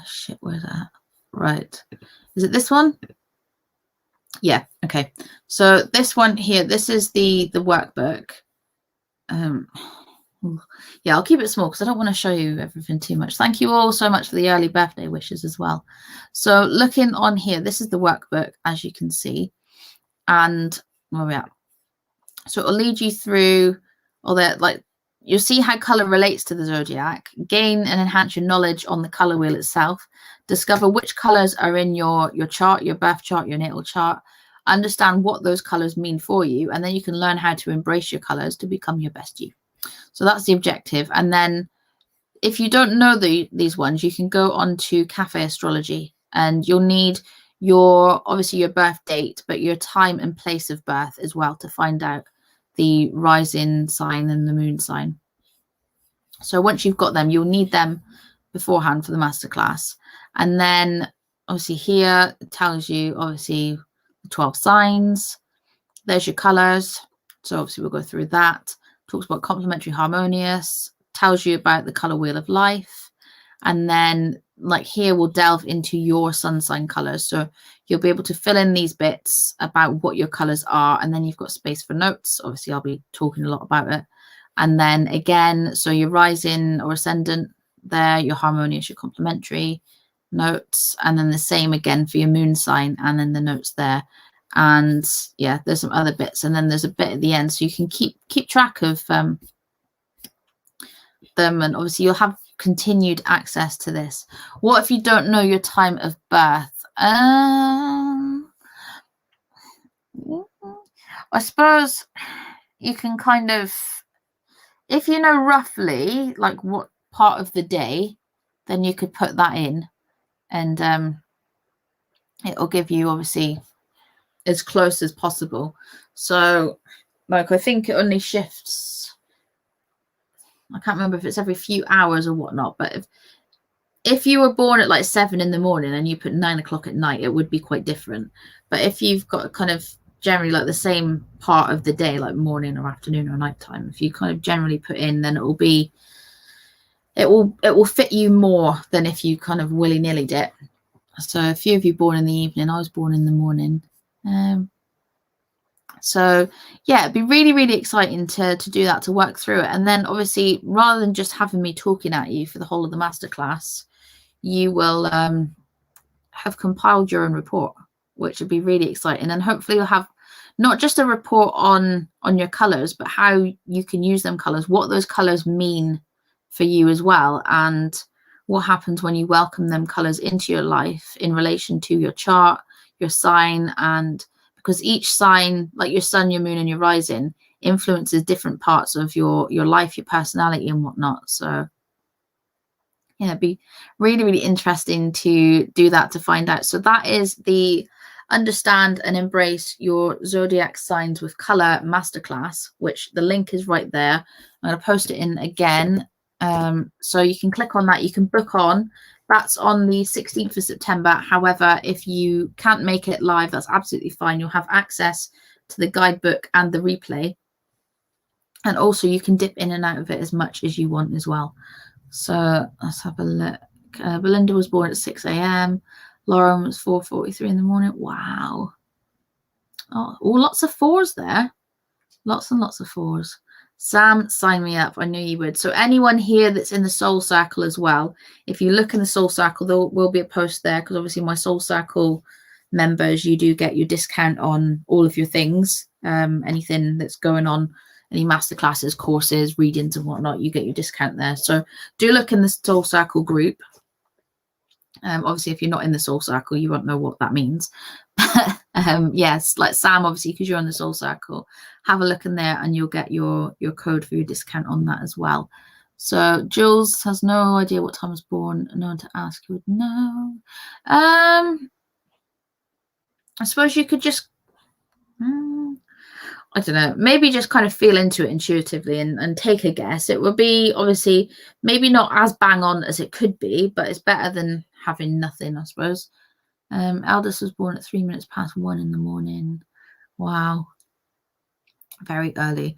Shit, where's that? Right. Is it this one? Yeah, okay. So this one here, this is the workbook. Yeah, I'll keep it small because I don't want to show you everything too much. Thank you all so much for the early birthday wishes as well. So looking on here, this is the workbook, as you can see. And where are we at? So it'll lead you through all that, like, you'll see how color relates to the zodiac, gain and enhance your knowledge on the color wheel itself, discover which colors are in your chart, your birth chart, your natal chart, understand what those colors mean for you, and then you can learn how to embrace your colors to become your best you. So that's the objective. And then if you don't know these ones, you can go on to Cafe Astrology, and you'll need obviously your birth date, but your time and place of birth as well to find out the rising sign and the moon sign. So once you've got them, you'll need them beforehand for the masterclass. And then obviously here it tells you obviously the 12 signs. There's your colors. So obviously we'll go through that. Talks about complementary, harmonious, tells you about the color wheel of life. And then like here we'll delve into your sun sign colors. So you'll be able to fill in these bits about what your colors are. And then you've got space for notes. Obviously I'll be talking a lot about it. And then again, so your rising or ascendant there, your harmonious, your complementary notes. And then the same again for your moon sign, and then the notes there. And yeah, there's some other bits, and then there's a bit at the end, so you can keep track of them. And obviously you'll have continued access to this. What if you don't know your time of birth? I suppose you can kind of, if you know roughly like what part of the day, then you could put that in, and it'll give you obviously as close as possible. So like I think it only shifts, I can't remember if it's every few hours or whatnot, but if you were born at like 7 in the morning and you put 9 o'clock at night, it would be quite different. But if you've got kind of generally like the same part of the day, like morning or afternoon or nighttime, if you kind of generally put in, then it will fit you more than if you kind of willy-nilly it. So a few of you born in the evening, I was born in the morning. So yeah, it'd be really, really exciting to do that, to work through it. And then obviously, rather than just having me talking at you for the whole of the masterclass, you will have compiled your own report, which would be really exciting. And hopefully you'll have not just a report on your colors, but how you can use them colors, what those colors mean for you as well, and what happens when you welcome them colors into your life in relation to your chart, your sign. And because each sign, like your sun, your moon, and your rising, influences different parts of your life, your personality and whatnot. So yeah, it'd be really, really interesting to do that, to find out. So that is the Understand and Embrace Your Zodiac Signs with Color Masterclass, which the link is right there. I'm going to post it in again. So you can click on that, you can book on. That's on the 16th of September. However, if you can't make it live, that's absolutely fine. You'll have access to the guidebook and the replay. And also you can dip in and out of it as much as you want as well. So let's have a look. Belinda was born at 6 a.m. Lauren was 4:43 in the morning. Wow. Oh, lots of 4s there. Lots and lots of 4s. Sam, sign me up. I knew you would. So anyone here that's in the Soul Circle as well, if you look in the Soul Circle, there will be a post there, because obviously my Soul Circle members, you do get your discount on all of your things. Anything that's going on, any masterclasses, courses, readings and whatnot, you get your discount there. So do look in the Soul Circle group. Obviously, if you're not in the Soul Circle, you won't know what that means. Yes, like Sam, obviously, because you're on the Soul Circle, have a look in there and you'll get your code for your discount on that as well. So Jules has no idea what time I was born. No one to ask, you would know. I suppose you could just, I don't know, maybe just kind of feel into it intuitively and take a guess. It would be obviously maybe not as bang on as it could be, but it's better than having nothing, I suppose. Eldest was born at 1:03 in the morning. Wow. Very early.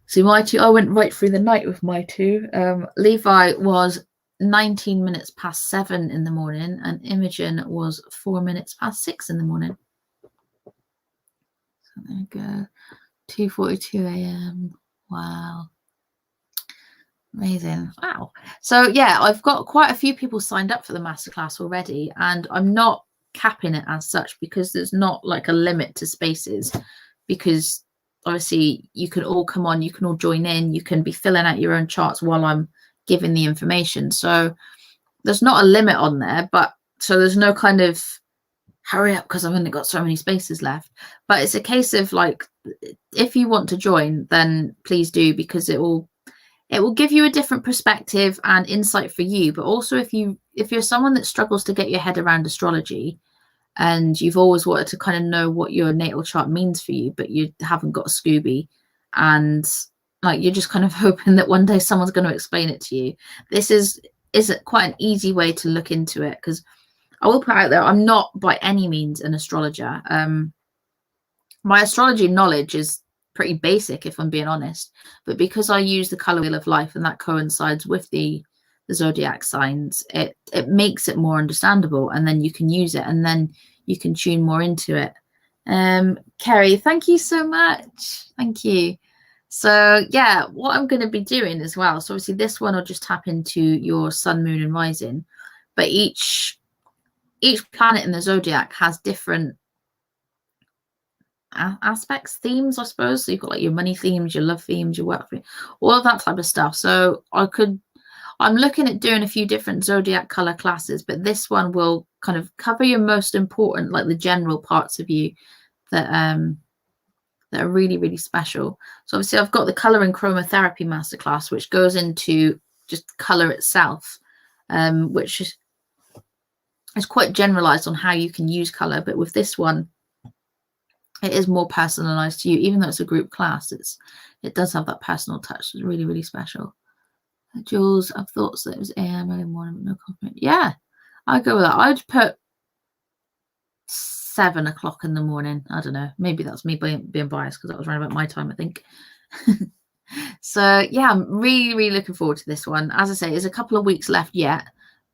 See, my two, I went right through the night with my two. Levi was 7:19 in the morning, and Imogen was 6:04 in the morning. So there we go. 2:42 a.m. Wow. Amazing. Wow. So yeah, I've got quite a few people signed up for the masterclass already, and I'm not capping it as such, because there's not like a limit to spaces, because obviously you can all come on, you can all join in, you can be filling out your own charts while I'm giving the information. So there's not a limit on there, but so there's no kind of hurry up because I've only got so many spaces left. But it's a case of like, if you want to join, then please do, because it will give you a different perspective and insight for you. But also if you're someone that struggles to get your head around astrology, and you've always wanted to kind of know what your natal chart means for you, but you haven't got a Scooby, and like you're just kind of hoping that one day someone's going to explain it to you, this is quite an easy way to look into it. Because I will put out there, I'm not by any means an astrologer. My astrology knowledge is pretty basic, if I'm being honest, but because I use the color wheel of life and that coincides with the zodiac signs, it makes it more understandable, and then you can use it and then you can tune more into it. Kerry, thank you so much. Thank you. So yeah, what I'm going to be doing as well, so obviously this one will just tap into your sun, moon and rising, but each planet in the zodiac has different aspects, themes, I suppose. So you've got like your money themes, your love themes, your work themes, all of that type of stuff. So I'm looking at doing a few different zodiac color classes, but this one will kind of cover your most important, like the general parts of you that are really, really special. So obviously I've got the color and Aromatherapy masterclass, which goes into just color itself, which is quite generalized on how you can use color. But with this one, it is more personalized to you, even though it's a group class. It does have that personal touch. It's really, really special. Jules, I've thought that it was AM early morning, but no confidence. Yeah, I'd go with that. I'd put 7 o'clock in the morning. I don't know. Maybe that's me being biased, because that was around about my time, I think. So yeah, I'm really, really looking forward to this one. As I say, there's a couple of weeks left yet,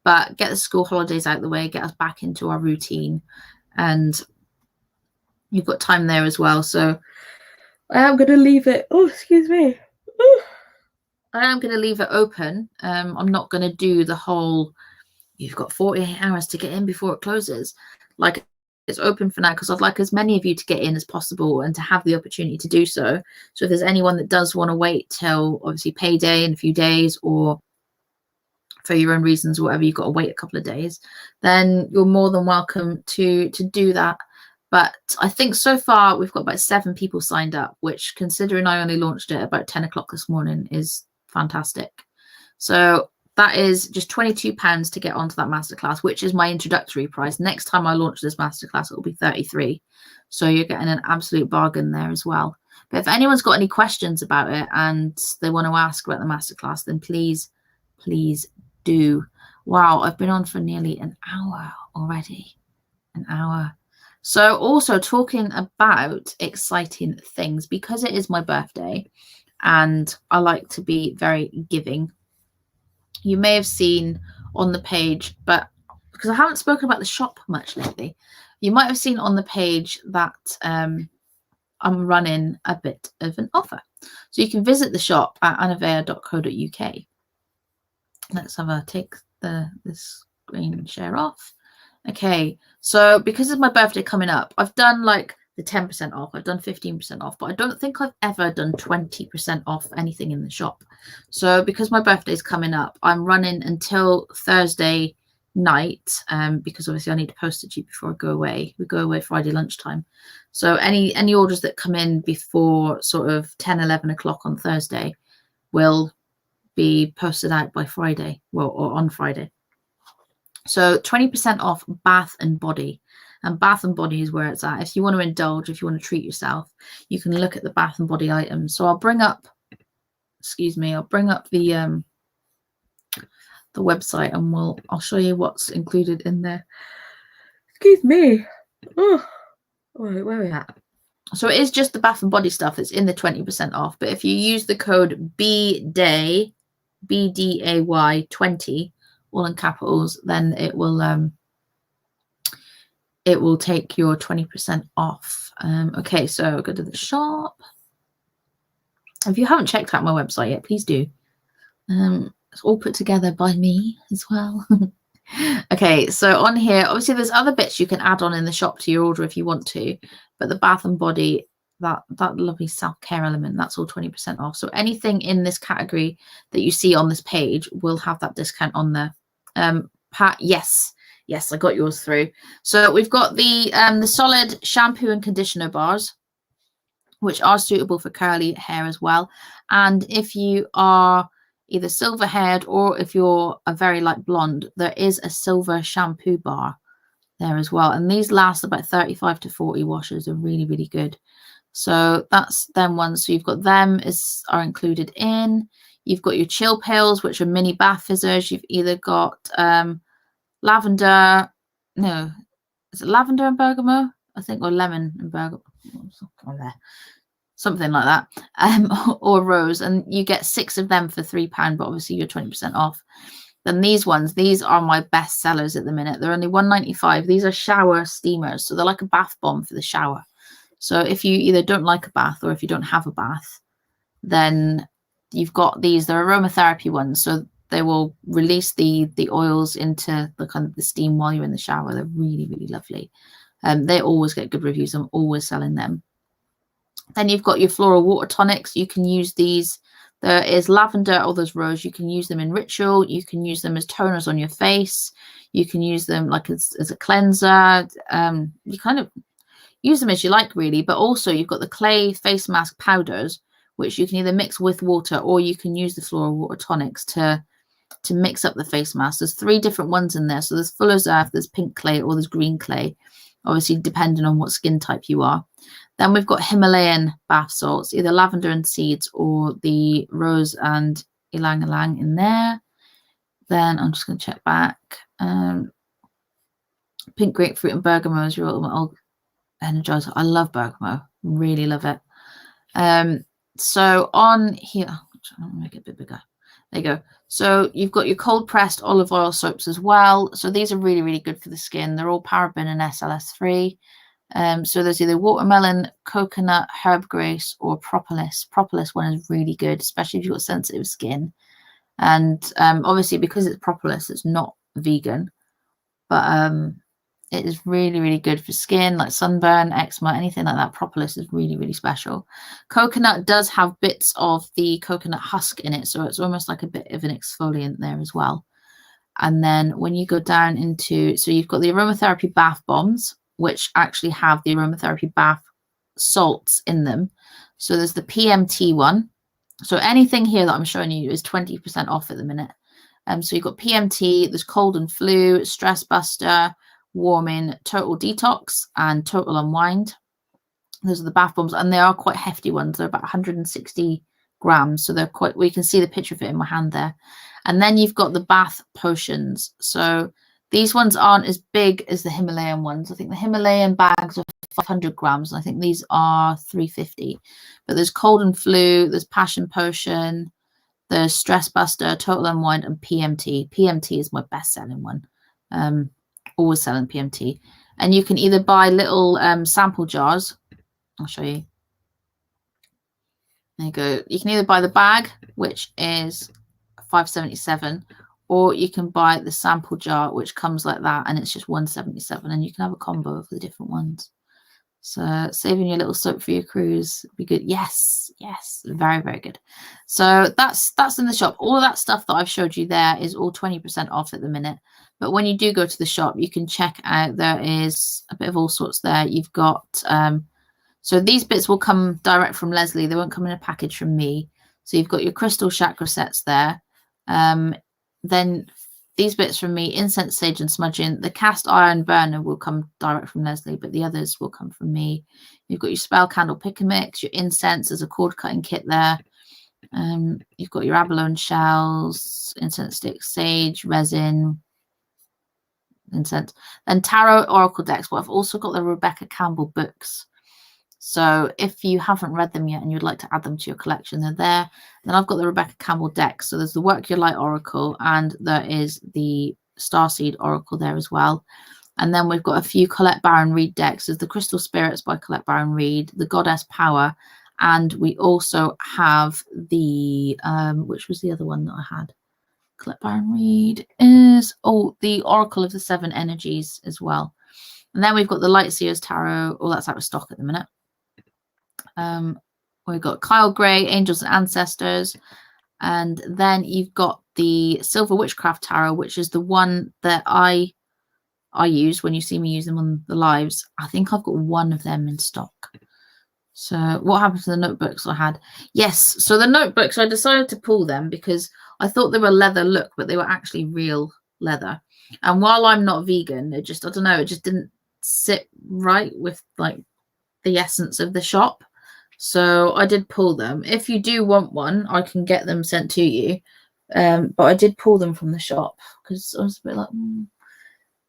but get the school holidays out of the way, get us back into our routine, and you've got time there as well. So I am going to leave it. Oh, excuse me. I am going to leave it open. I'm not going to do the whole, you've got 48 hours to get in before it closes. Like, it's open for now, because I'd like as many of you to get in as possible and to have the opportunity to do so. So if there's anyone that does want to wait till obviously payday in a few days, or for your own reasons, whatever, you've got to wait a couple of days, then you're more than welcome to do that. But I think so far we've got about 7 people signed up, which, considering I only launched it about 10 o'clock this morning, is fantastic. So that is just £22 to get onto that masterclass, which is my introductory price. Next time I launch this masterclass, it will be £33. So you're getting an absolute bargain there as well. But if anyone's got any questions about it and they want to ask about the masterclass, then please do. Wow, I've been on for nearly an hour already. An hour. So also talking about exciting things, because it is my birthday and I like to be very giving. You may have seen on the page, but because I haven't spoken about the shop much lately. You might have seen on the page that I'm running a bit of an offer. So you can visit the shop at anavea.co.uk. Let's have a take this screen share off. Okay, so because of my birthday coming up, I've done like the 10% off. I've done 15% off, but I don't think I've ever done 20% off anything in the shop. So because my birthday's coming up, I'm running until Thursday night, because obviously I need to post it to you before I go away. We go away Friday lunchtime. So any orders that come in before sort of 10, 11 o'clock on Thursday will be posted out by Friday, well, or on Friday. So 20% off Bath and Body. And Bath and Body is where it's at. If you want to indulge, if you want to treat yourself, you can look at the Bath and Body items. So I'll bring up, excuse me, I'll bring up the website, and I'll show you what's included in there. Excuse me. Oh, where are we at? So it is just the Bath and Body stuff that's in the 20% off. But if you use the code BDAY, BDAY 20, all in capitals, then it will take your 20% off. Okay, so go to the shop. If you haven't checked out my website yet, please do. It's all put together by me as well. Okay, so on here, obviously there's other bits you can add on in the shop to your order if you want to, but the Bath and Body, that lovely self-care element, that's all 20% off. So anything in this category that you see on this page will have that discount on there. Pat, yes, I got yours through. So we've got the solid shampoo and conditioner bars, which are suitable for curly hair as well. And if you are either silver haired or if you're a very light blonde, there is a silver shampoo bar there as well. And these last about 35 to 40 washes. Are really, really good. So that's them ones. So you've got them are included in. You've got your chill pails, which are mini bath fizzers. You've either got lavender, no, is it lavender and bergamot? I think, or lemon and bergamot, something like that, or rose. And you get 6 of them for £3, but obviously you're 20% off. Then these are my best sellers at the minute. They're only £1.95. These are shower steamers, so they're like a bath bomb for the shower. So if you either don't like a bath or if you don't have a bath, then you've got these. They're aromatherapy ones, so they will release the oils into the kind of the steam while you're in the shower. They're really, really lovely. They always get good reviews. I'm always selling them. Then you've got your floral water tonics. You can use these. There is lavender or there's rose. You can use them in ritual. You can use them as toners on your face. You can use them like as a cleanser. You kind of use them as you like, really. But also you've got the clay face mask powders, which you can either mix with water or you can use the floral water tonics to mix up the face mask. There's 3 different ones in there. So there's Fuller's Earth, there's pink clay, or there's green clay, obviously depending on what skin type you are. Then we've got Himalayan bath salts, either lavender and seeds or the rose and ylang ylang in there. Then I'm just going to check back. Pink grapefruit and bergamot is your ultimate energizer. I love bergamot, really love it. So on here, I'll make it a bit bigger. There you go. So you've got your cold pressed olive oil soaps as well. So these are really, really good for the skin. They're all paraben and SLS free. So there's either watermelon, coconut, herb grace, or propolis. Propolis one is really good, especially if you've got sensitive skin. And obviously because it's propolis, it's not vegan, but it is really, really good for skin, like sunburn, eczema, anything like that. Propolis is really, really special. Coconut does have bits of the coconut husk in it, so it's almost like a bit of an exfoliant there as well. And then when you go down into, so you've got the aromatherapy bath bombs, which actually have the aromatherapy bath salts in them. So there's the PMT one. So anything here that I'm showing you is 20% off at the minute. So you've got PMT, there's cold and flu, stress buster, warming, total detox, and total unwind. Those are the bath bombs, and they are quite hefty ones. They're about 160 grams, so they're quite, we can see the picture of it in my hand there. And then you've got the bath potions. So these ones aren't as big as the Himalayan ones. I think the Himalayan bags are 500 grams, and I think these are 350. But there's cold and flu, there's passion potion, there's stress buster, total unwind, and PMT. PMT is my best selling one. always selling PMT. And you can either buy little sample jars. I'll show you. There you go. You can either buy the bag, which is $5.77, or you can buy the sample jar, which comes like that, and it's just $1.77, and you can have a combo of the different ones. So saving your little soap for your cruise would be good. Yes, yes, very, very good. So that's in the shop. All of that stuff that I've showed you there is all 20% off at the minute. But when you do go to the shop, you can check out, there is a bit of all sorts there. You've got, so these bits will come direct from Leslie. They won't come in a package from me. So you've got your crystal chakra sets there. Then these bits from me, incense, sage, and smudging. The cast iron burner will come direct from Leslie, but the others will come from me. You've got your spell candle pick and mix, your incense. There's a cord cutting kit there. You've got your abalone shells, incense sticks, sage, resin, incense. Then tarot oracle decks. But I've also got the Rebecca Campbell books. So if you haven't read them yet and you'd like to add them to your collection, they're there. Then I've got the Rebecca Campbell deck. So there's the Work Your Light Oracle, and there is the Starseed Oracle there as well. And then we've got a few Colette Baron Reid decks. There's the Crystal Spirits by Colette Baron Reid, the Goddess Power, and we also have the, which was the other one that I had? Colette Baron Reid is, the Oracle of the Seven Energies as well. And then we've got the Lightseers Tarot. Oh, that's out of stock at the minute. We've got Kyle Gray, Angels and Ancestors, and then you've got the Silver Witchcraft Tarot, which is the one that I use when you see me use them on the lives. I think I've got one of them in stock. So what happened to the notebooks I had? Yes, so the notebooks, I decided to pull them because I thought they were leather look, but they were actually real leather. And while I'm not vegan, it just, I don't know, it just didn't sit right with like the essence of the shop. So I did pull them. If you do want one, I can get them sent to you. But I did pull them from the shop because I was a bit like,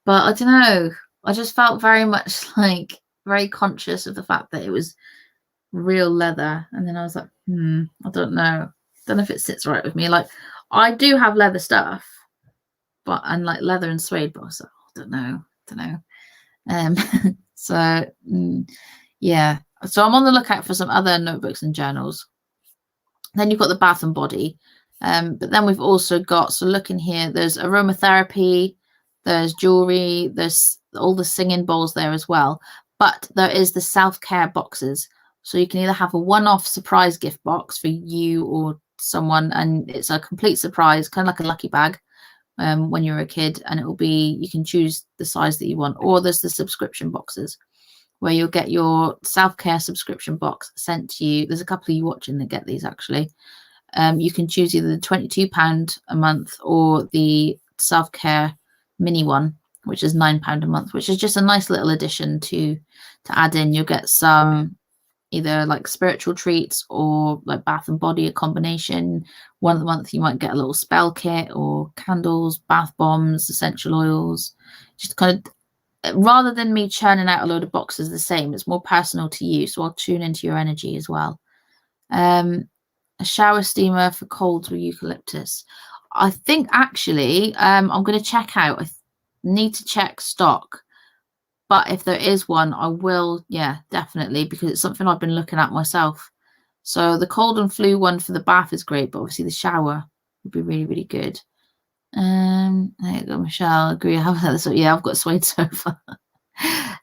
But I don't know. I just felt very much like very conscious of the fact that it was real leather. And then I was like, I don't know. Don't know if it sits right with me. Like, I do have leather stuff, and like leather and suede, but I was like, don't know. So yeah. So I'm on the lookout for some other notebooks and journals. Then you've got the Bath and Body. But then we've also got, so looking here, there's aromatherapy, there's jewelry, there's all the singing bowls there as well. But there is the self-care boxes. So you can either have a one-off surprise gift box for you or someone, and it's a complete surprise, kind of like a lucky bag when you're a kid, and it will be, you can choose the size that you want. Or there's the subscription boxes, where you'll get your self-care subscription box sent to you. There's a couple of you watching that get these actually. You can choose either the £22 a month or the self-care mini one, which is £9 a month, which is just a nice little addition to add in. You'll get some either like spiritual treats or like Bath and Body, a combination. One of the month you might get a little spell kit or candles, bath bombs, essential oils, just kind of, rather than me churning out a load of boxes the same, it's more personal to you. So I'll tune into your energy as well. A shower steamer for colds with eucalyptus. I think actually I'm going to check out. I need to check stock. But if there is one, I will, yeah, definitely, because it's something I've been looking at myself. So the cold and flu one for the bath is great, but obviously the shower would be really, really good. There you go, Michelle. I agree. I haven't had this. Yeah, I've got a suede sofa.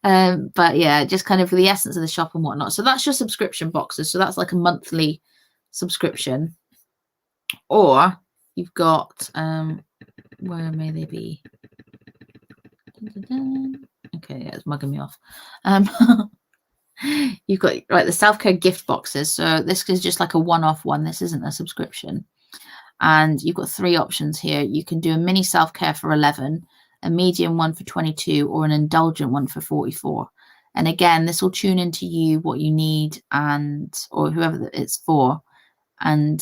But yeah, just kind of for the essence of the shop and whatnot. So that's your subscription boxes. So that's like a monthly subscription. Or you've got where may they be? Okay, yeah, it's mugging me off. You've got the self-care gift boxes. So this is just like a one-off one. This isn't a subscription. And you've got 3 options here. You can do a mini self-care for 11, a medium one for 22, or an indulgent one for 44. And again, this will tune into you, what you need, and or whoever it's for, and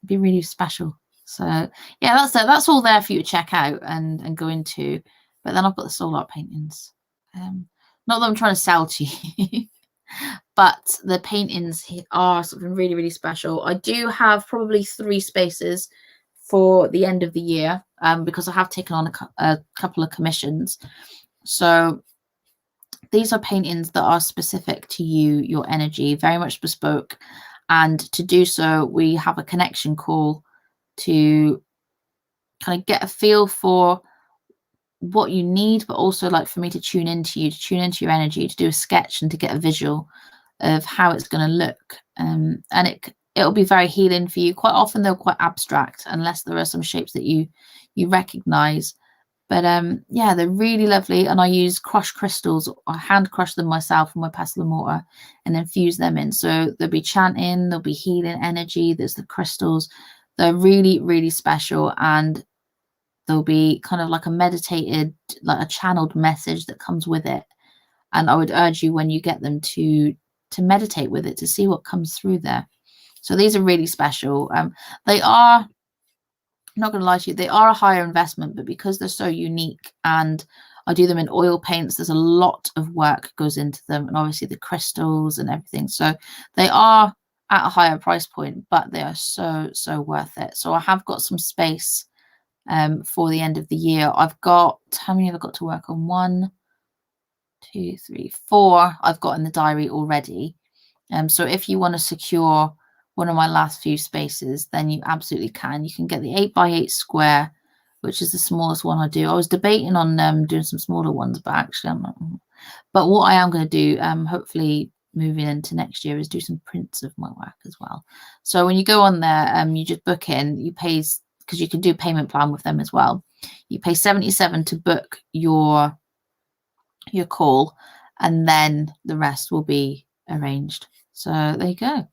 be really special. So yeah, that's all there for you to check out and go into. But then I've got the soul art paintings. Not that I'm trying to sell to you. But the paintings are something really, really special. I do have probably 3 spaces for the end of the year. because I have taken on a couple of commissions. So these are paintings that are specific to you, your energy, very much bespoke. And to do so, we have a connection call to kind of get a feel for what you need, but also like for me to tune into you, to tune into your energy, to do a sketch and to get a visual of how it's going to look. And it'll be very healing for you. Quite often they're quite abstract unless there are some shapes that you recognize. But yeah, they're really lovely. And I use crushed crystals. I hand crush them myself with my pestle and mortar and infuse them in. So there'll be chanting, there'll be healing energy. There's the crystals. They're really, really special. And there'll be kind of like a meditated, like a channeled message that comes with it. And I would urge you when you get them to meditate with it, to see what comes through there. So these are really special. They are, I'm not going to lie to you, they are a higher investment, but because they're so unique and I do them in oil paints, there's a lot of work goes into them, and obviously the crystals and everything. So they are at a higher price point, but they are so, so worth it. So I have got some space for the end of the year. I've got, how many have I got to work on? 1, 2, 3, 4 I've got in the diary already. So if you want to secure one of my last few spaces, then you absolutely can. You can get the 8x8 square, which is the smallest one I do. I was debating on doing some smaller ones, but actually I'm not. But what I am going to do, hopefully moving into next year, is do some prints of my work as well. So when you go on there, you just book in, you pay, because you can do payment plan with them as well. You pay $77 to book your call, and then the rest will be arranged. So there you go.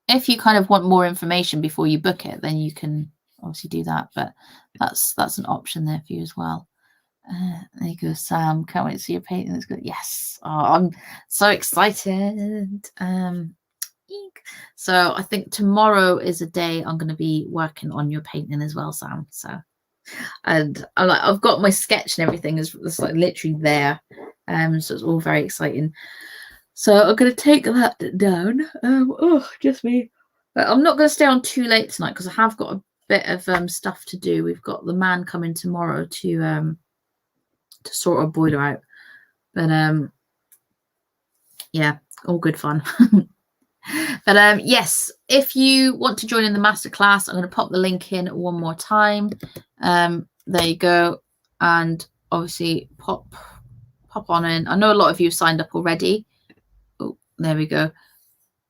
If you kind of want more information before you book it, then you can obviously do that, but that's an option there for you as well. There you go, Sam. Can't wait to see your painting. That's good. Yes. Oh, I'm so excited. So I think tomorrow is a day I'm going to be working on your painting as well, Sam. So, and I've got my sketch and everything is like literally there. So it's all very exciting. So I'm going to take that down. Just me. But I'm not going to stay on too late tonight because I have got a bit of stuff to do. We've got the man coming tomorrow to sort our boiler out. But yeah, all good fun. But yes, if you want to join in the masterclass, I'm going to pop the link in one more time. There you go. And obviously pop on in. I know a lot of you signed up already. Oh, there we go.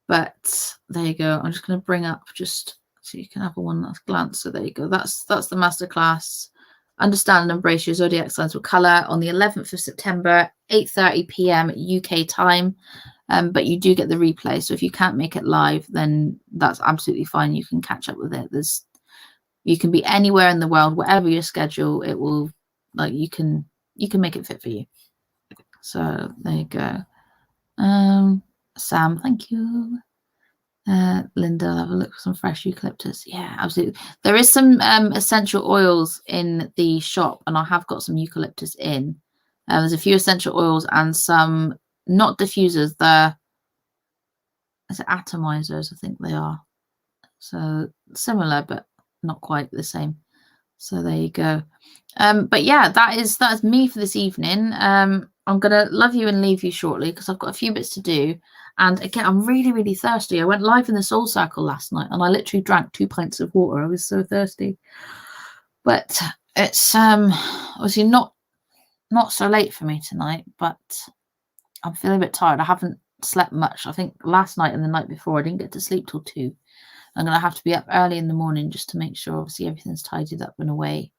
But there you go. I'm just going to bring up just so you can have a one last glance. So there you go. That's the masterclass. Understand and embrace your zodiac signs with color on the 11th of September, 8:30 p.m. UK time. But you do get the replay. So if you can't make it live, then that's absolutely fine. You can catch up with it. You can be anywhere in the world, whatever your schedule, it will, like, you can make it fit for you. So there you go. Sam, thank you. Linda, I'll have a look for some fresh eucalyptus. Yeah, absolutely. There is some essential oils in the shop, and I have got some eucalyptus in. There's a few essential oils and some, not diffusers, they're atomizers, I think they are. So similar, but not quite the same. So there you go. But yeah, that is me for this evening. I'm gonna love you and leave you shortly because I've got a few bits to do. And again, I'm really, really thirsty. I went live in the Soul Circle last night and I literally drank 2 pints of water. I was so thirsty. But it's obviously not so late for me tonight, but I'm feeling a bit tired. I haven't slept much. I think last night and the night before I didn't get to sleep till 2. I'm going to have to be up early in the morning just to make sure obviously everything's tidied up and away.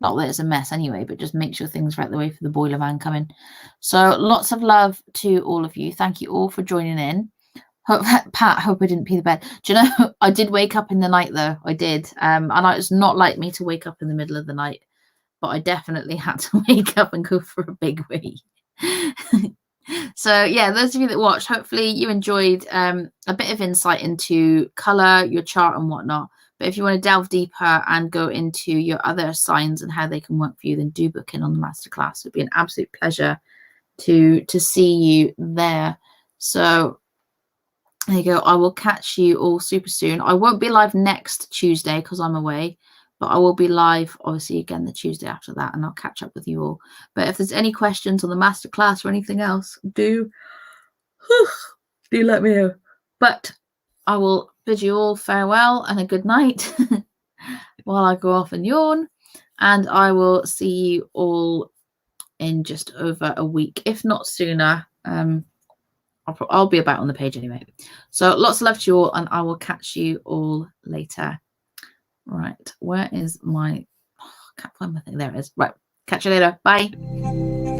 Not that it's a mess anyway, but just make sure things are out the way for the boiler man coming. So lots of love to all of you. Thank you all for joining in. Pat, hope I didn't pee the bed. Do you know, I did wake up in the night though. I did. And it's not like me to wake up in the middle of the night, but I definitely had to wake up and go for a big wee. So yeah, those of you that watched, hopefully you enjoyed a bit of insight into color, your chart and whatnot. But if you want to delve deeper and go into your other signs and how they can work for you, then do book in on the masterclass. It'd be an absolute pleasure to see you there. So there you go. I will catch you all super soon. I won't be live next Tuesday because I'm away. but I will be live obviously again the Tuesday after that, and I'll catch up with you all. But if there's any questions on the masterclass or anything else, do let me know. But I will bid you all farewell and a good night while I go off and yawn, and I will see you all in just over a week, if not sooner. I'll be about on the page anyway. So lots of love to you all, and I will catch you all later. Right, where is my... I can't find my thing. There it is. Right, catch you later. Bye.